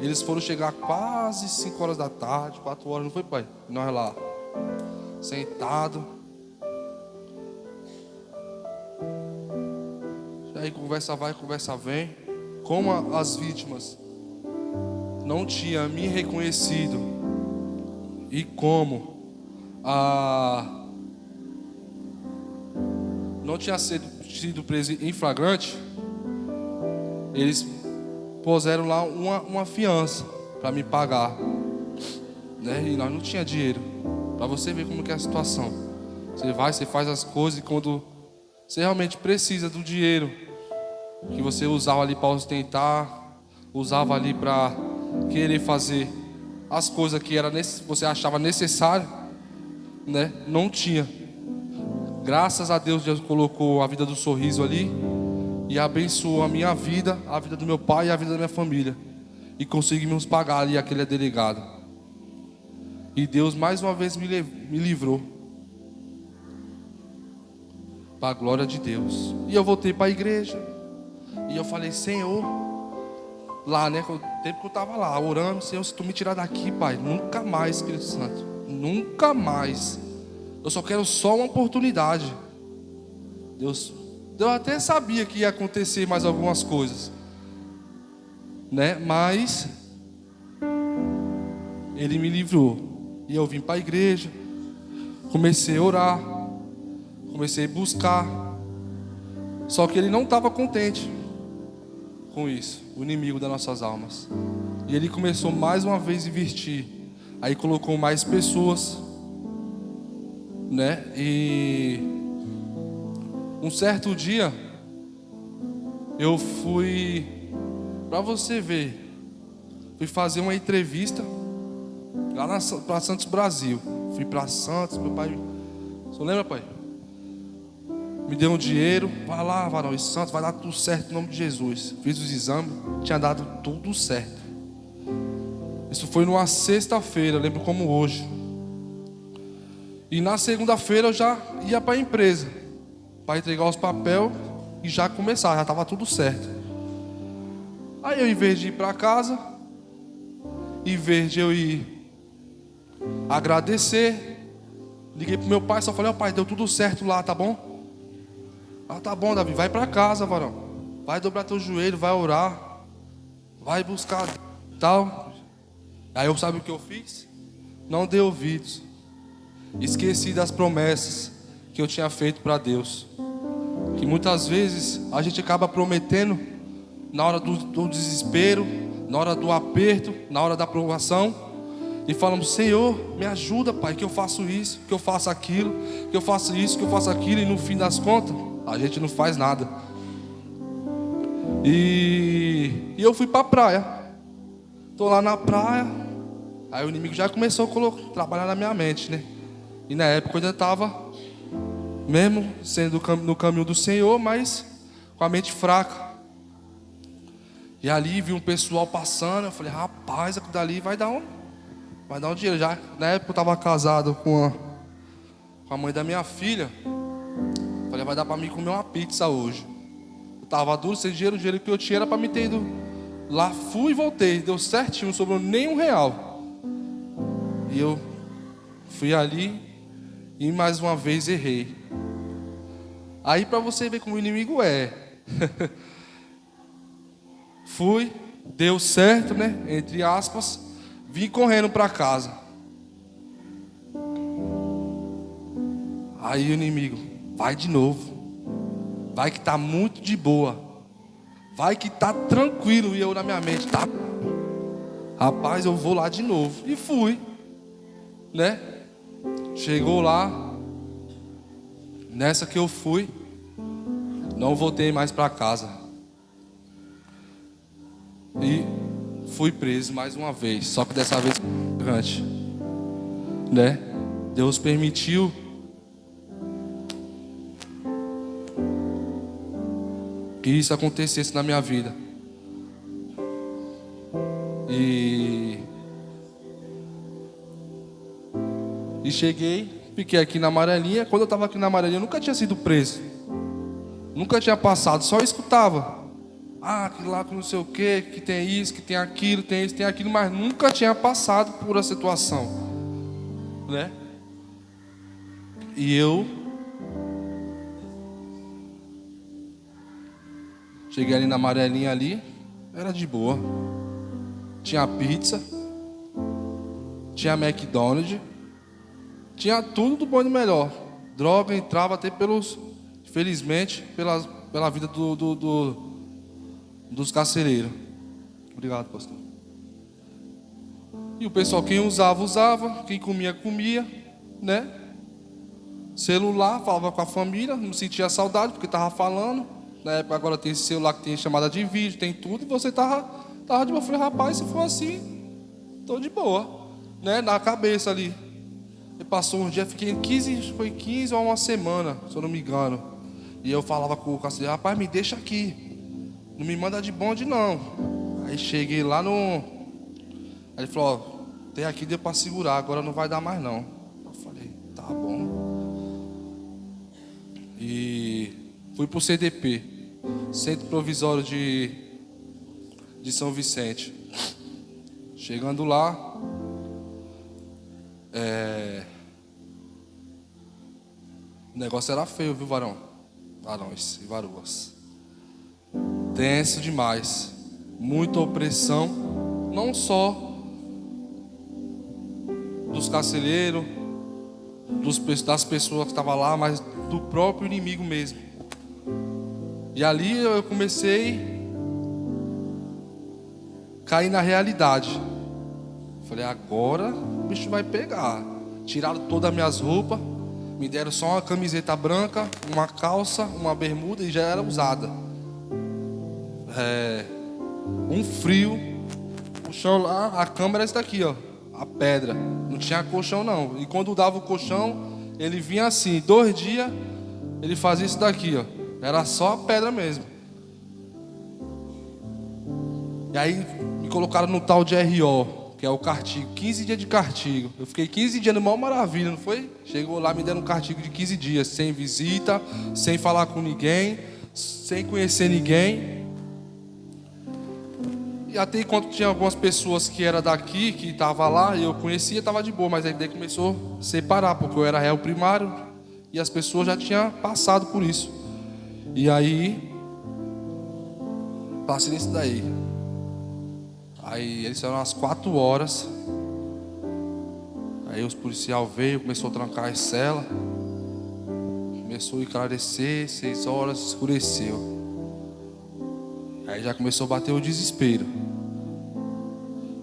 Eles foram chegar quase 5 horas da tarde, 4 horas, não foi, pai? Nós lá, sentado. Aí conversa vai, conversa vem. Como as vítimas não tinham me reconhecido e como não tinha sido preso em flagrante, eles puseram lá uma fiança para me pagar, né? E nós não tinha dinheiro. Para você ver como que é a situação. Você vai, você faz as coisas e quando você realmente precisa do dinheiro que você usava ali para ostentar, usava ali para querer fazer as coisas que você achava necessário, né? Não tinha. Graças a Deus, Deus colocou a vida do Sorriso ali e abençoou a minha vida, a vida do meu pai e a vida da minha família. E conseguimos pagar ali aquele delegado. E Deus mais uma vez me livrou. Para a glória de Deus. E eu voltei para a igreja. E eu falei, Senhor, lá, né, o tempo que eu estava lá, orando, Senhor, se tu me tirar daqui, Pai, nunca mais, Espírito Santo, nunca mais. Eu só quero só uma oportunidade. Deus, eu até sabia que ia acontecer mais algumas coisas, né, mas Ele me livrou. E eu vim para a igreja, comecei a orar, comecei a buscar. Só que Ele não estava contente com isso, o inimigo das nossas almas. E ele começou mais uma vez a investir. Aí colocou mais pessoas, né? E um certo dia eu fui, para você ver, fui fazer uma entrevista lá para Santos Brasil. Fui para Santos, meu pai, você lembra, pai? Me deu um dinheiro, vai lá, varão, Santos, vai dar tudo certo em nome de Jesus. Fiz os exames, tinha dado tudo certo. Isso foi numa sexta-feira, lembro como hoje. E na segunda-feira eu já ia para a empresa para entregar os papéis e já começar, já estava tudo certo. Aí eu, em vez de ir para casa, em vez de eu ir agradecer, liguei pro meu pai, só falei, ó pai, deu tudo certo lá, tá bom? Ah, tá bom, Davi, vai para casa, varão. Vai dobrar teu joelho, vai orar, vai buscar tal. Aí eu, sabe o que eu fiz? Não dei ouvidos. Esqueci das promessas que eu tinha feito para Deus. Que muitas vezes a gente acaba prometendo na hora do desespero, na hora do aperto, na hora da provação, e falamos, Senhor, me ajuda, Pai, que eu faço isso, que eu faço aquilo, que eu faço isso, que eu faço aquilo, e no fim das contas a gente não faz nada. E eu fui para a praia. Tô lá na praia. Aí o inimigo já começou a trabalhar na minha mente, né? E na época eu ainda estava, mesmo sendo no caminho do Senhor, mas com a mente fraca. E ali vi um pessoal passando. Eu falei, rapaz, aquilo dali vai dar um dinheiro. Já na época eu estava casado com a mãe da minha filha. Falei, vai dar para mim comer uma pizza hoje. Eu estava duro, sem dinheiro, o dinheiro que eu tinha era para me ter ido lá. Fui e voltei, deu certinho, não sobrou nem R$1. E eu fui ali e mais uma vez errei. Aí para você ver como o inimigo é. Fui, deu certo, né? Entre aspas, vim correndo para casa. Aí o inimigo, vai de novo. Vai que tá muito de boa. Vai que tá tranquilo. E eu na minha mente, tá? Rapaz, eu vou lá de novo. E fui, né? Chegou lá. Nessa que eu fui, não voltei mais para casa. E fui preso mais uma vez. Só que dessa vez antes, né? Deus permitiu que isso acontecesse na minha vida. E cheguei, fiquei aqui na Amarelinha. Quando eu estava aqui na Amarelinha, eu nunca tinha sido preso. Nunca tinha passado, só escutava. Que lá que não sei o que tem isso, que tem aquilo, tem isso, tem aquilo, mas nunca tinha passado por a situação, né? E eu cheguei ali na Amarelinha ali, era de boa. Tinha pizza, tinha McDonald's, tinha tudo do bom e do melhor. Droga entrava até felizmente, pela vida dos carcereiros. Obrigado, pastor. E o pessoal, quem usava, quem comia, né? Celular, falava com a família, não sentia saudade porque estava falando. Na época agora tem esse celular que tem chamada de vídeo, tem tudo, e você tava de boa. Eu falei, rapaz, se for assim, tô de boa, né? Na cabeça ali. E passou um dia, fiquei 15 ou uma semana, se eu não me engano. E eu falava com o carcereiro, rapaz, me deixa aqui. Não me manda de bonde, não. Aí cheguei lá no... Aí ele falou, tem aqui, deu para segurar, agora não vai dar mais, não. Eu falei, tá bom. E fui pro CDP, Centro Provisório de São Vicente. Chegando lá, o negócio era feio, viu, varões e varoas. Tenso demais, muita opressão, não só dos carcereiros, das pessoas que estavam lá, mas do próprio inimigo mesmo. E ali eu comecei a cair na realidade. Falei, agora o bicho vai pegar. Tiraram todas as minhas roupas, me deram só uma camiseta branca, uma calça, uma bermuda e já era usada. Um frio, o chão lá, a cama era essa daqui, ó, a pedra. Não tinha colchão não. E quando dava o colchão, ele vinha assim, 2 dias, ele fazia isso daqui, ó. Era só a pedra mesmo. E aí me colocaram no tal de RO, que é o castigo, 15 dias de castigo. Eu fiquei 15 dias no maior maravilha, não foi? Chegou lá, me deram um castigo de 15 dias, sem visita, sem falar com ninguém, sem conhecer ninguém. E até enquanto tinha algumas pessoas que eram daqui, que estavam lá, e eu conhecia, estava de boa, mas aí daí começou a separar, porque eu era réu primário e as pessoas já tinham passado por isso. E aí, passei nisso daí. Aí eles saíram às 4 horas. Aí os policiais veio, começou a trancar as celas. Começou a esclarecer, 6 horas, escureceu. Aí já começou a bater o desespero.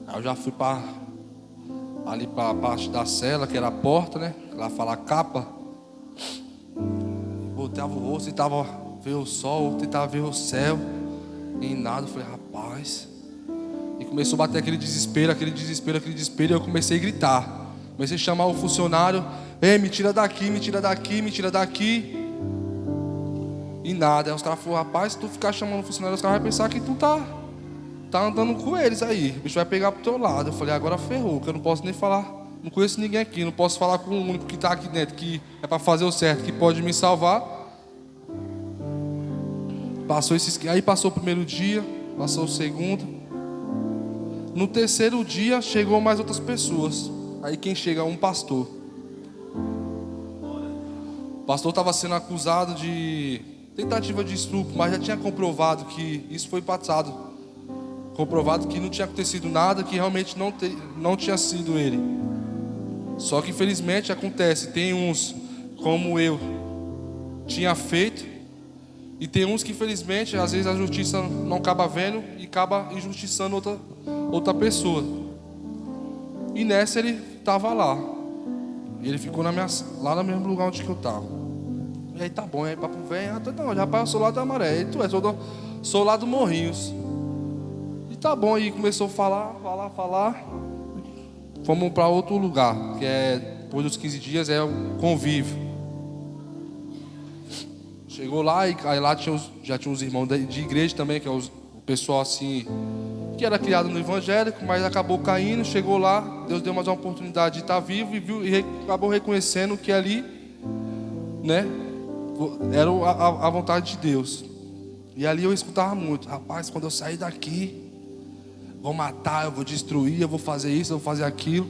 Aí eu já fui ali para a parte da cela, que era a porta, né? Lá fala capa. Botava o rosto, tentava ver o sol, tentava ver o céu. E nada, eu falei, rapaz. E começou a bater aquele desespero, e eu comecei a gritar. Comecei a chamar o funcionário: ei, me tira daqui, me tira daqui, me tira daqui. E nada. Aí os caras falaram: rapaz, se tu ficar chamando o funcionário, os caras vão pensar que tu tá andando com eles aí. O bicho vai pegar pro teu lado. Eu falei: agora ferrou, que eu não posso nem falar. Não conheço ninguém aqui, não posso falar com o único que tá aqui dentro, que é para fazer o certo, que pode me salvar. Aí passou o primeiro dia, passou o segundo. No terceiro dia chegou mais outras pessoas. Aí quem chega? Um pastor. O pastor estava sendo acusado de tentativa de estupro, mas já tinha comprovado que isso foi passado. Comprovado que não tinha acontecido nada, que realmente não tinha sido ele. Só que infelizmente acontece, tem uns como eu tinha feito, e tem uns que infelizmente às vezes a justiça não acaba vendo e acaba injustiçando outra pessoa. E nessa ele estava lá. E ele ficou lá no mesmo lugar onde que eu estava. E aí tá bom, aí papo vem, não, já passou lá da Maré, e tu sou lá do Morrinhos. E tá bom, aí começou a falar. Fomos para outro lugar, que é, depois dos 15 dias, é o convívio. Chegou lá, e aí lá já tinha uns irmãos de igreja também, que é o pessoal assim, que era criado no evangélico, mas acabou caindo. Chegou lá, Deus deu mais uma oportunidade de estar vivo e acabou reconhecendo que ali, né, era a vontade de Deus. E ali eu escutava muito: rapaz, quando eu sair daqui, vou matar, eu vou destruir, eu vou fazer isso, eu vou fazer aquilo.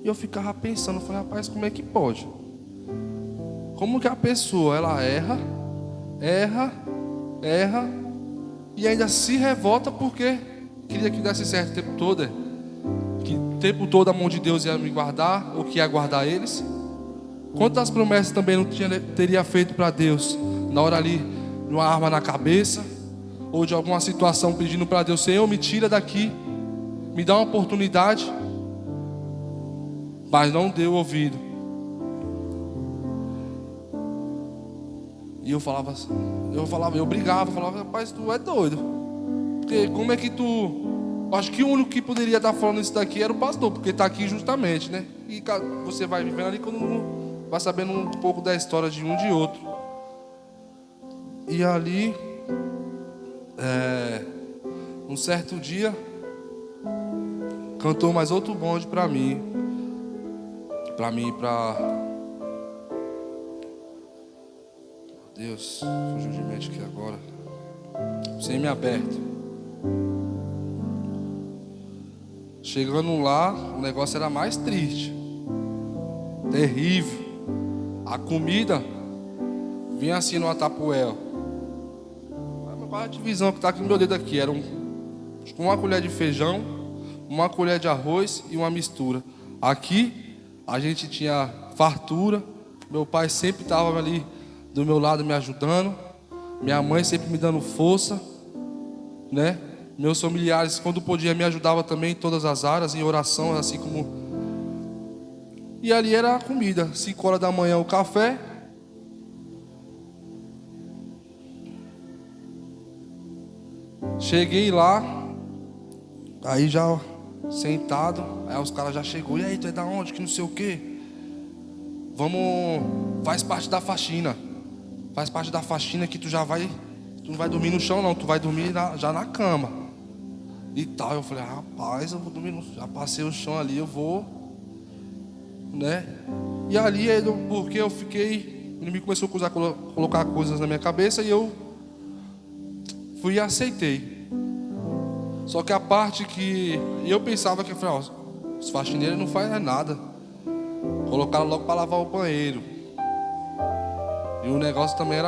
E eu ficava pensando, falei: rapaz, como é que pode? Como que a pessoa, ela erra, e ainda se revolta porque queria que desse certo o tempo todo, que o tempo todo a mão de Deus ia me guardar, ou que ia guardar eles. Quantas promessas também não teria feito para Deus, na hora ali, de uma arma na cabeça, ou de alguma situação, pedindo para Deus: Senhor, me tira daqui, me dá uma oportunidade. Mas não deu ouvido. E eu brigava, rapaz, tu é doido. Porque como é que tu... Acho que o único que poderia estar falando isso daqui era o pastor, porque está aqui justamente, né? E você vai vivendo ali, quando vai sabendo um pouco da história de um e de outro. E ali, um certo dia, cantou mais outro bonde para mim, Deus, fugiu de mente aqui agora. Semi-aberto. Chegando lá, o negócio era mais triste, terrível. A comida vinha assim numa tapuela. A divisão que está aqui no meu dedo aqui era uma colher de feijão, uma colher de arroz e uma mistura. Aqui a gente tinha fartura. Meu pai sempre estava ali do meu lado me ajudando, minha mãe sempre me dando força, né? Meus familiares, quando podia, me ajudavam também em todas as áreas, em oração, assim como... E ali era a comida, 5 horas da manhã o café. Cheguei lá, aí já sentado, aí os caras já chegou: e aí, tu é da onde, que não sei o quê? Faz parte da faxina. Faz parte da faxina que tu não vai dormir no chão não, tu vai dormir já na cama. E tal, eu falei: rapaz, eu vou dormir já passei o chão ali, eu vou, né? E ali, porque eu fiquei, o inimigo começou a colocar coisas na minha cabeça, e eu fui e aceitei. Só que a parte que eu pensava que eu falei: os faxineiros não fazem nada. Colocaram logo para lavar o banheiro. E o negócio também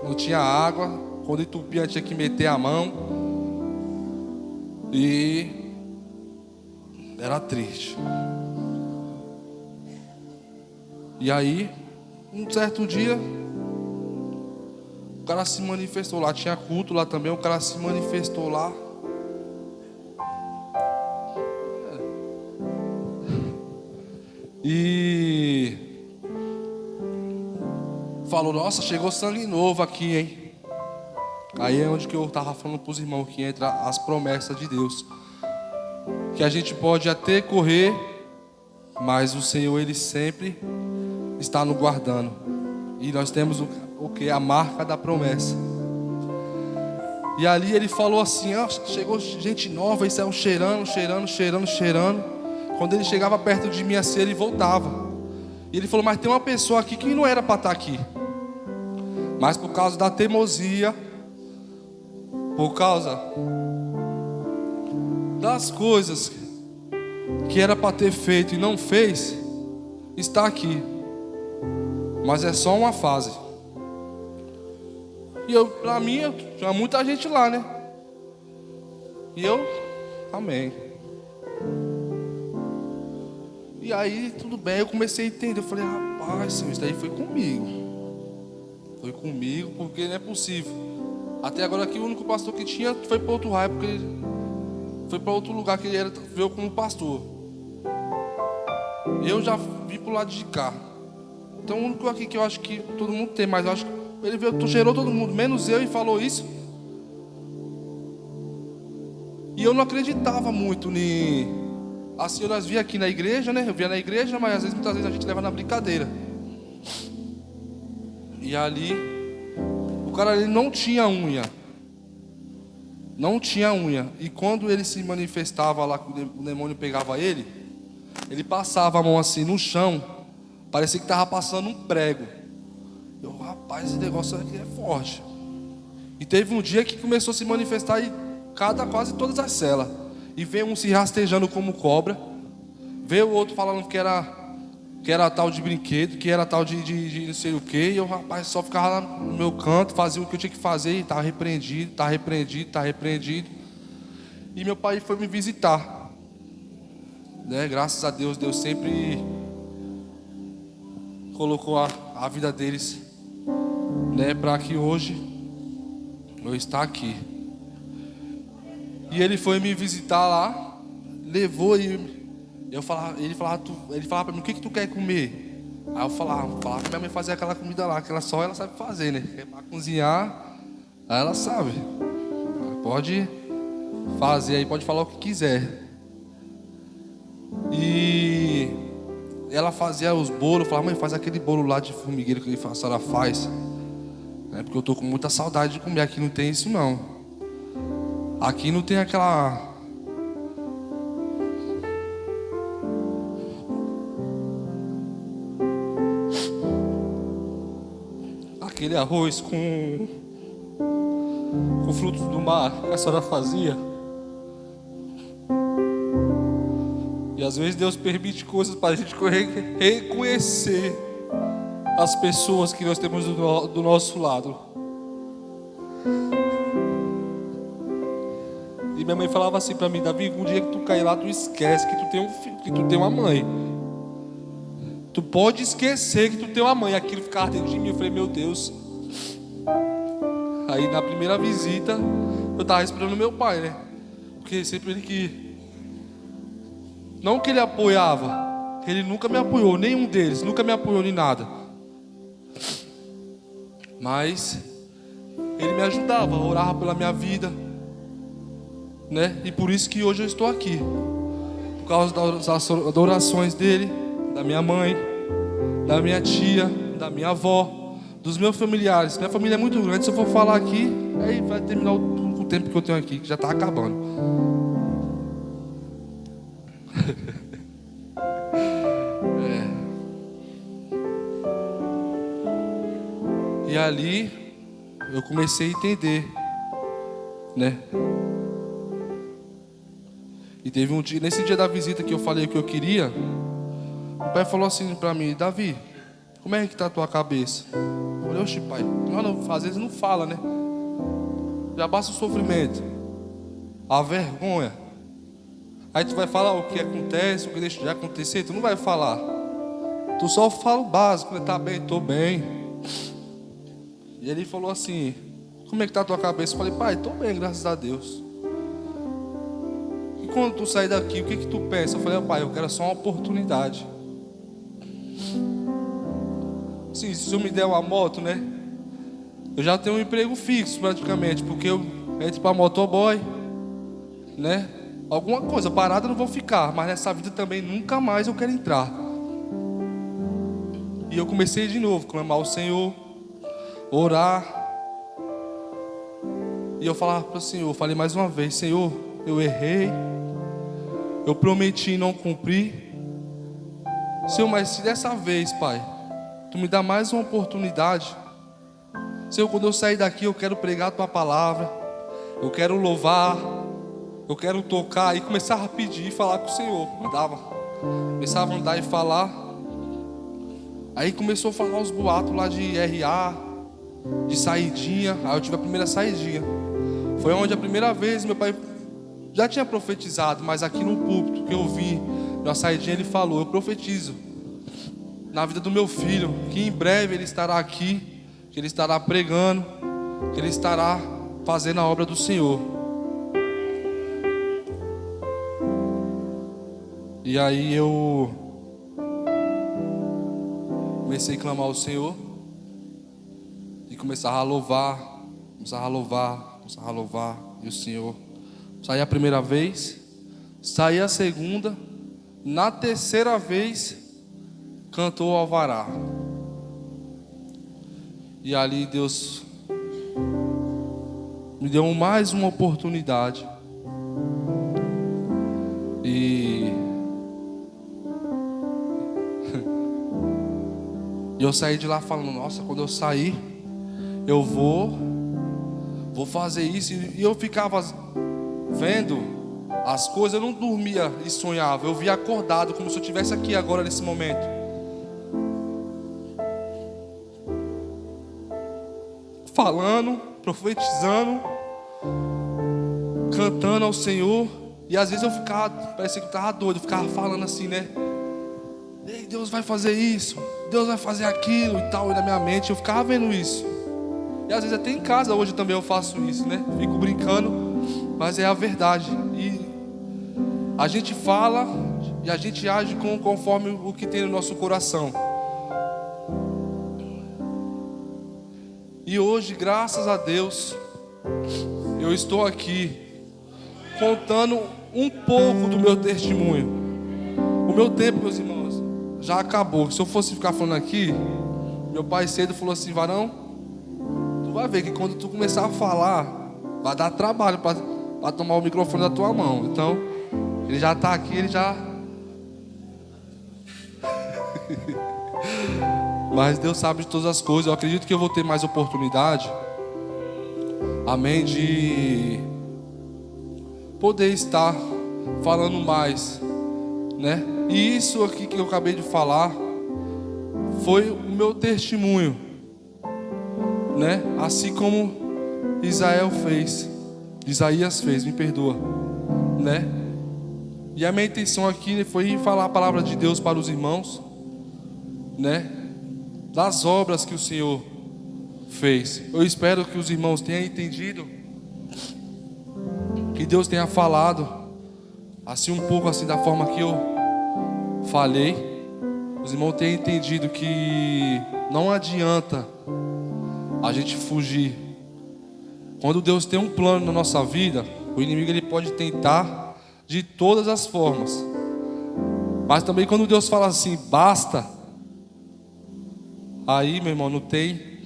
não tinha água. Quando entupia, tinha que meter a mão. E era triste. E aí, um certo dia, o cara se manifestou lá. Tinha culto lá também, o cara se manifestou lá. E falou: nossa, chegou sangue novo aqui, hein? Aí é onde que eu estava falando para os irmãos que entra as promessas de Deus. que a gente pode até correr, mas o Senhor, Ele sempre está nos guardando. E nós temos o que? A marca da promessa. E ali ele falou assim, chegou gente nova, e saiu cheirando. Quando ele chegava perto de mim assim, ele voltava. E ele falou, mas tem uma pessoa aqui que não era para estar aqui. Mas por causa da teimosia, por causa das coisas que era para ter feito e não fez, está aqui. Mas é só uma fase. E pra mim, tinha muita gente lá, né? E amém. E aí, tudo bem, eu comecei a entender. Eu falei, rapaz, Senhor, isso daí foi comigo. Foi comigo, porque não é possível. Até agora aqui o único pastor que tinha foi para outro raio, porque ele foi para outro lugar que ele veio como pastor. Eu já vim pro lado de cá. Então o único aqui que eu acho que todo mundo tem, mas eu acho que ele veio, gerou todo mundo, menos eu, e falou isso. E eu não acreditava muito assim, nós via aqui na igreja, né? Eu via na igreja, mas às vezes, muitas vezes a gente leva na brincadeira. E ali, o cara ele não tinha unha. Não tinha unha. E quando ele se manifestava lá, o demônio pegava ele passava a mão assim no chão, parecia que estava passando um prego. Eu, rapaz, esse negócio aqui é forte. E teve um dia que começou a se manifestar em quase todas as celas. E veio um se rastejando como cobra. Veio o outro falando que era tal de brinquedo, que era tal de não sei o que. E eu, rapaz, só ficava lá no meu canto, fazia o que eu tinha que fazer. E estava repreendido. E meu pai foi me visitar, né? Graças a Deus, Deus sempre colocou a vida deles, né, para que hoje eu estar aqui. E ele foi me visitar lá, levou e ele falava para mim, o que tu quer comer? Aí eu falava pra minha mãe fazer aquela comida lá, que ela sabe fazer, né? Para cozinhar, aí ela sabe. Pode fazer aí, pode falar o que quiser. E ela fazia os bolos, falava, mãe, faz aquele bolo lá de formigueiro que a senhora faz. Porque eu tô com muita saudade de comer, aqui não tem isso não. Aqui não tem aquele arroz com frutos do mar que a senhora fazia. E às vezes Deus permite coisas para a gente reconhecer as pessoas que nós temos do nosso lado. E minha mãe falava assim para mim, Davi, um dia que tu cair lá, tu esquece que tu tem um filho, que tu tem uma mãe. Tu pode esquecer que tu tem uma mãe. Aquilo ficava dentro de mim. Eu falei, meu Deus. Aí na primeira visita, eu estava esperando meu pai, né? Porque sempre ele que... Não que ele apoiava, ele nunca me apoiou, nenhum deles, nunca me apoiou em nada. Mas ele me ajudava, orava pela minha vida, né? E por isso que hoje eu estou aqui. Por causa das orações dele, da minha mãe, da minha tia, da minha avó, dos meus familiares. Minha família é muito grande, se eu for falar aqui, aí vai terminar o tempo que eu tenho aqui, que já está acabando. E ali eu comecei a entender, né? E teve um dia, nesse dia da visita que eu falei o que eu queria, o pai falou assim para mim, Davi, como é que tá a tua cabeça? Eu falei, oxe pai, não, às vezes não fala, né? Já basta o sofrimento, a vergonha. Aí tu vai falar o que acontece, o que deixa de acontecer, tu não vai falar. Tu só fala o básico, né? Tá bem, tô bem. E ele falou assim, como é que tá a tua cabeça? Eu falei, pai, tô bem, graças a Deus. E quando tu sair daqui, o que tu pensa? Eu falei, pai, eu quero só uma oportunidade. Sim, se eu me der uma moto, né? Eu já tenho um emprego fixo praticamente, porque eu entro para motoboy, né? alguma coisa, parada eu não vou ficar, mas nessa vida também nunca mais eu quero entrar. E eu comecei de novo, clamar ao Senhor, orar. E eu falava para o Senhor, falei mais uma vez: Senhor, eu errei, eu prometi e não cumpri. Senhor, mas se dessa vez, Pai, Tu me dá mais uma oportunidade. Senhor, quando eu sair daqui, eu quero pregar a Tua palavra, eu quero louvar, eu quero tocar. E começava a pedir e falar com o Senhor. Começava a andar e falar. Aí começou a falar os boatos lá de RA, de saidinha. Aí eu tive a primeira saidinha. Foi onde a primeira vez meu pai já tinha profetizado, mas aqui no púlpito que eu vi, na saidinha, ele falou: eu profetizo na vida do meu filho, que em breve ele estará aqui, que ele estará pregando, que ele estará fazendo a obra do Senhor. E aí eu comecei a clamar ao Senhor e começava a louvar, e o Senhor. Saí a primeira vez, saí a segunda, na terceira vez cantou o alvará. E ali Deus me deu mais uma oportunidade. E eu saí de lá falando: nossa, quando eu sair, eu vou fazer isso. E eu ficava vendo as coisas, eu não dormia e sonhava, eu via acordado, como se eu estivesse aqui agora nesse momento, falando, profetizando, cantando ao Senhor. E às vezes eu ficava, parecia que eu estava doido, eu ficava falando assim, né? Ei, Deus vai fazer isso, Deus vai fazer aquilo e tal. E na minha mente eu ficava vendo isso. E às vezes até em casa hoje também eu faço isso, né? Fico brincando, mas é a verdade. E a gente fala e a gente age conforme o que tem no nosso coração. E hoje, graças a Deus, eu estou aqui contando um pouco do meu testemunho. O meu tempo, meus irmãos, já acabou. Se eu fosse ficar falando aqui, meu pai cedo falou assim: varão, tu vai ver que quando tu começar a falar, vai dar trabalho para tomar o microfone da tua mão. Então, ele já está aqui, ele já... Mas Deus sabe de todas as coisas. Eu acredito que eu vou ter mais oportunidade, amém, de poder estar falando mais, né? E isso aqui que eu acabei de falar foi o meu testemunho, né? Assim como Isaías fez, me perdoa, né? E a minha intenção aqui foi falar a palavra de Deus para os irmãos, né? Das obras que o Senhor fez. Eu espero que os irmãos tenham entendido, que Deus tenha falado assim um pouco assim da forma que eu falei. Os irmãos tenham entendido que não adianta a gente fugir. Quando Deus tem um plano na nossa vida, o inimigo ele pode tentar de todas as formas. Mas também quando Deus fala assim, basta, aí, meu irmão, não tem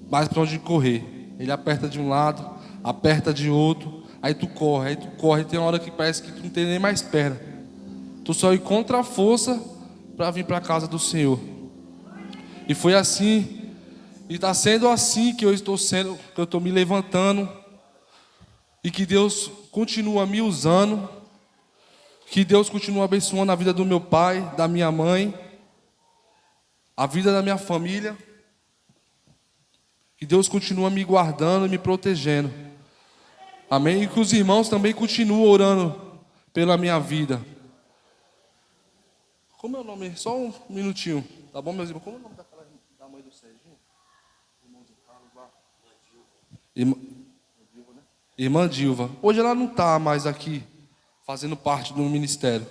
mais para onde correr. Ele aperta de um lado, aperta de outro, aí tu corre, tem uma hora que parece que tu não tem nem mais perna. Tu só encontra a força para vir para a casa do Senhor. E foi assim, e está sendo assim que eu estou me levantando, e que Deus continua me usando, que Deus continua abençoando a vida do meu pai, da minha mãe, a vida da minha família, que Deus continua me guardando e me protegendo, amém? E que os irmãos também continuam orando pela minha vida. Como é o nome? Só um minutinho, tá bom, meus irmãos? Como é o nome da mãe do Serginho? Irmã Dilva. Hoje ela não está mais aqui, fazendo parte do ministério.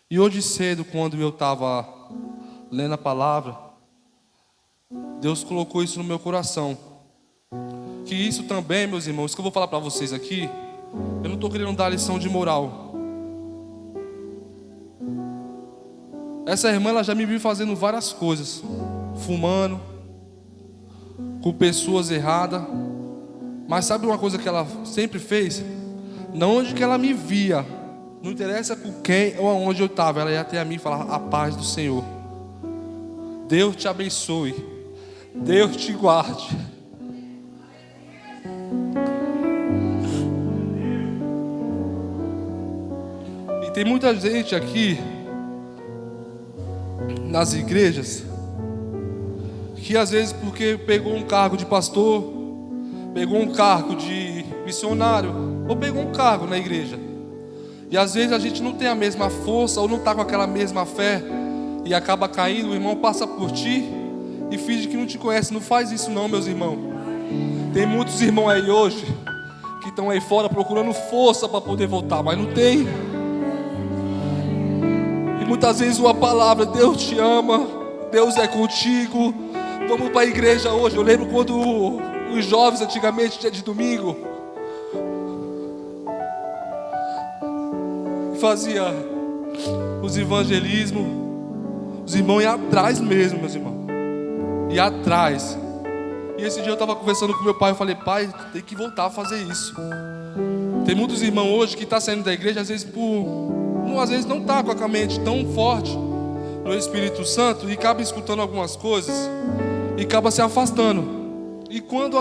E hoje cedo, quando eu estava lendo a palavra, Deus colocou isso no meu coração. Que isso também, meus irmãos, isso que eu vou falar para vocês aqui, Eu não estou querendo dar lição de moral. Essa irmã, ela já me viu fazendo várias coisas. Fumando, com pessoas erradas. Mas sabe uma coisa que ela sempre fez? Não onde que ela me via, não interessa com quem ou aonde eu estava, ela ia até a mim e falar: a paz do Senhor. Deus te abençoe. Deus te guarde. E tem muita gente aqui nas igrejas que às vezes porque pegou um cargo de pastor, pegou um cargo de missionário, ou pegou um cargo na igreja, e às vezes a gente não tem a mesma força, ou não está com aquela mesma fé, e acaba caindo. O irmão passa por ti e finge que não te conhece. Não faz isso não, meus irmãos. Tem muitos irmãos aí hoje que estão aí fora procurando força para poder voltar, mas não tem. E muitas vezes uma palavra: Deus te ama, Deus é contigo, vamos para a igreja hoje. Eu lembro quando os jovens antigamente, dia de domingo, fazia os evangelismos, os irmãos iam atrás mesmo, meus irmãos, iam atrás. E esse dia eu estava conversando com meu pai, eu falei: pai, tem que voltar a fazer isso. Tem muitos irmãos hoje que estão saindo da igreja, às vezes não está com a mente tão forte no Espírito Santo, e acaba escutando algumas coisas e acaba se afastando. E quando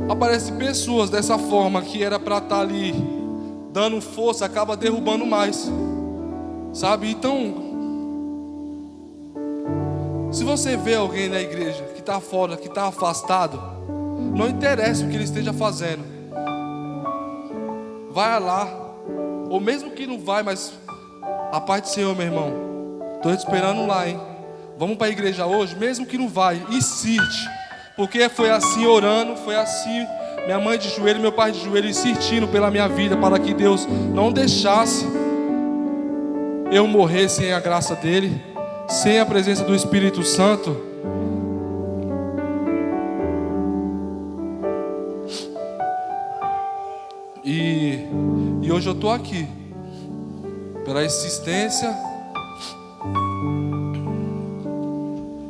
aparece pessoas dessa forma, que era para estar ali dando força, acaba derrubando mais, sabe? Então, se você vê alguém na igreja que está fora, que está afastado, não interessa o que ele esteja fazendo, vai lá. Ou mesmo que não vai, mas a paz do Senhor, meu irmão, estou te esperando lá, hein? Vamos para a igreja hoje, mesmo que não vai, insiste. Porque foi assim orando, foi assim, minha mãe de joelho, meu pai de joelho, insistindo pela minha vida, para que Deus não deixasse eu morrer sem a graça dele, sem a presença do Espírito Santo. E hoje eu estou aqui pela insistência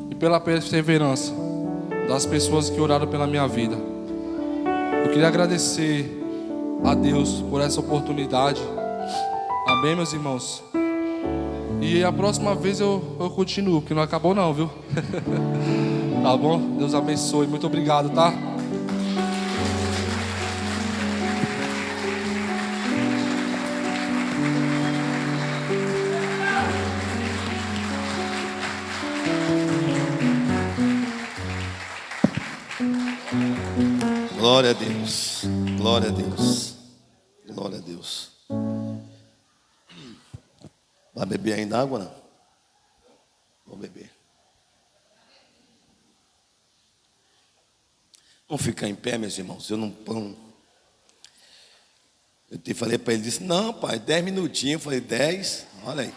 e pela perseverança das pessoas que oraram pela minha vida. Eu queria agradecer a Deus por essa oportunidade. Amém, meus irmãos? E a próxima vez eu continuo, porque não acabou não, viu? Tá bom? Deus abençoe. Muito obrigado, tá? Glória a Deus, glória a Deus, glória a Deus. Vai beber ainda água, não? Vou beber. Vamos ficar em pé, meus irmãos. Eu te falei para ele, disse: não, pai, 10 minutinhos. Eu falei: 10, olha aí.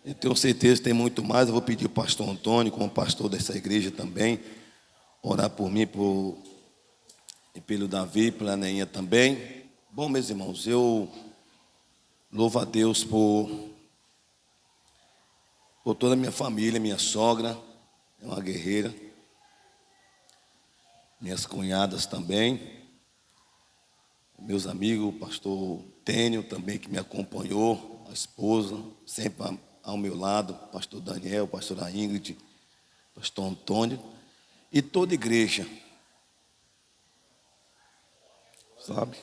Eu tenho certeza que tem muito mais. Eu vou pedir ao pastor Antônio, como pastor dessa igreja também, orar por mim, e pelo Davi, pela Neinha também. Bom, meus irmãos, eu louvo a Deus por toda a minha família. Minha sogra é uma guerreira, minhas cunhadas também, meus amigos, o pastor Tênio também, que me acompanhou, a esposa, sempre ao meu lado, o pastor Daniel, a pastora Ingrid, o pastor Antônio, e toda a igreja, sabe?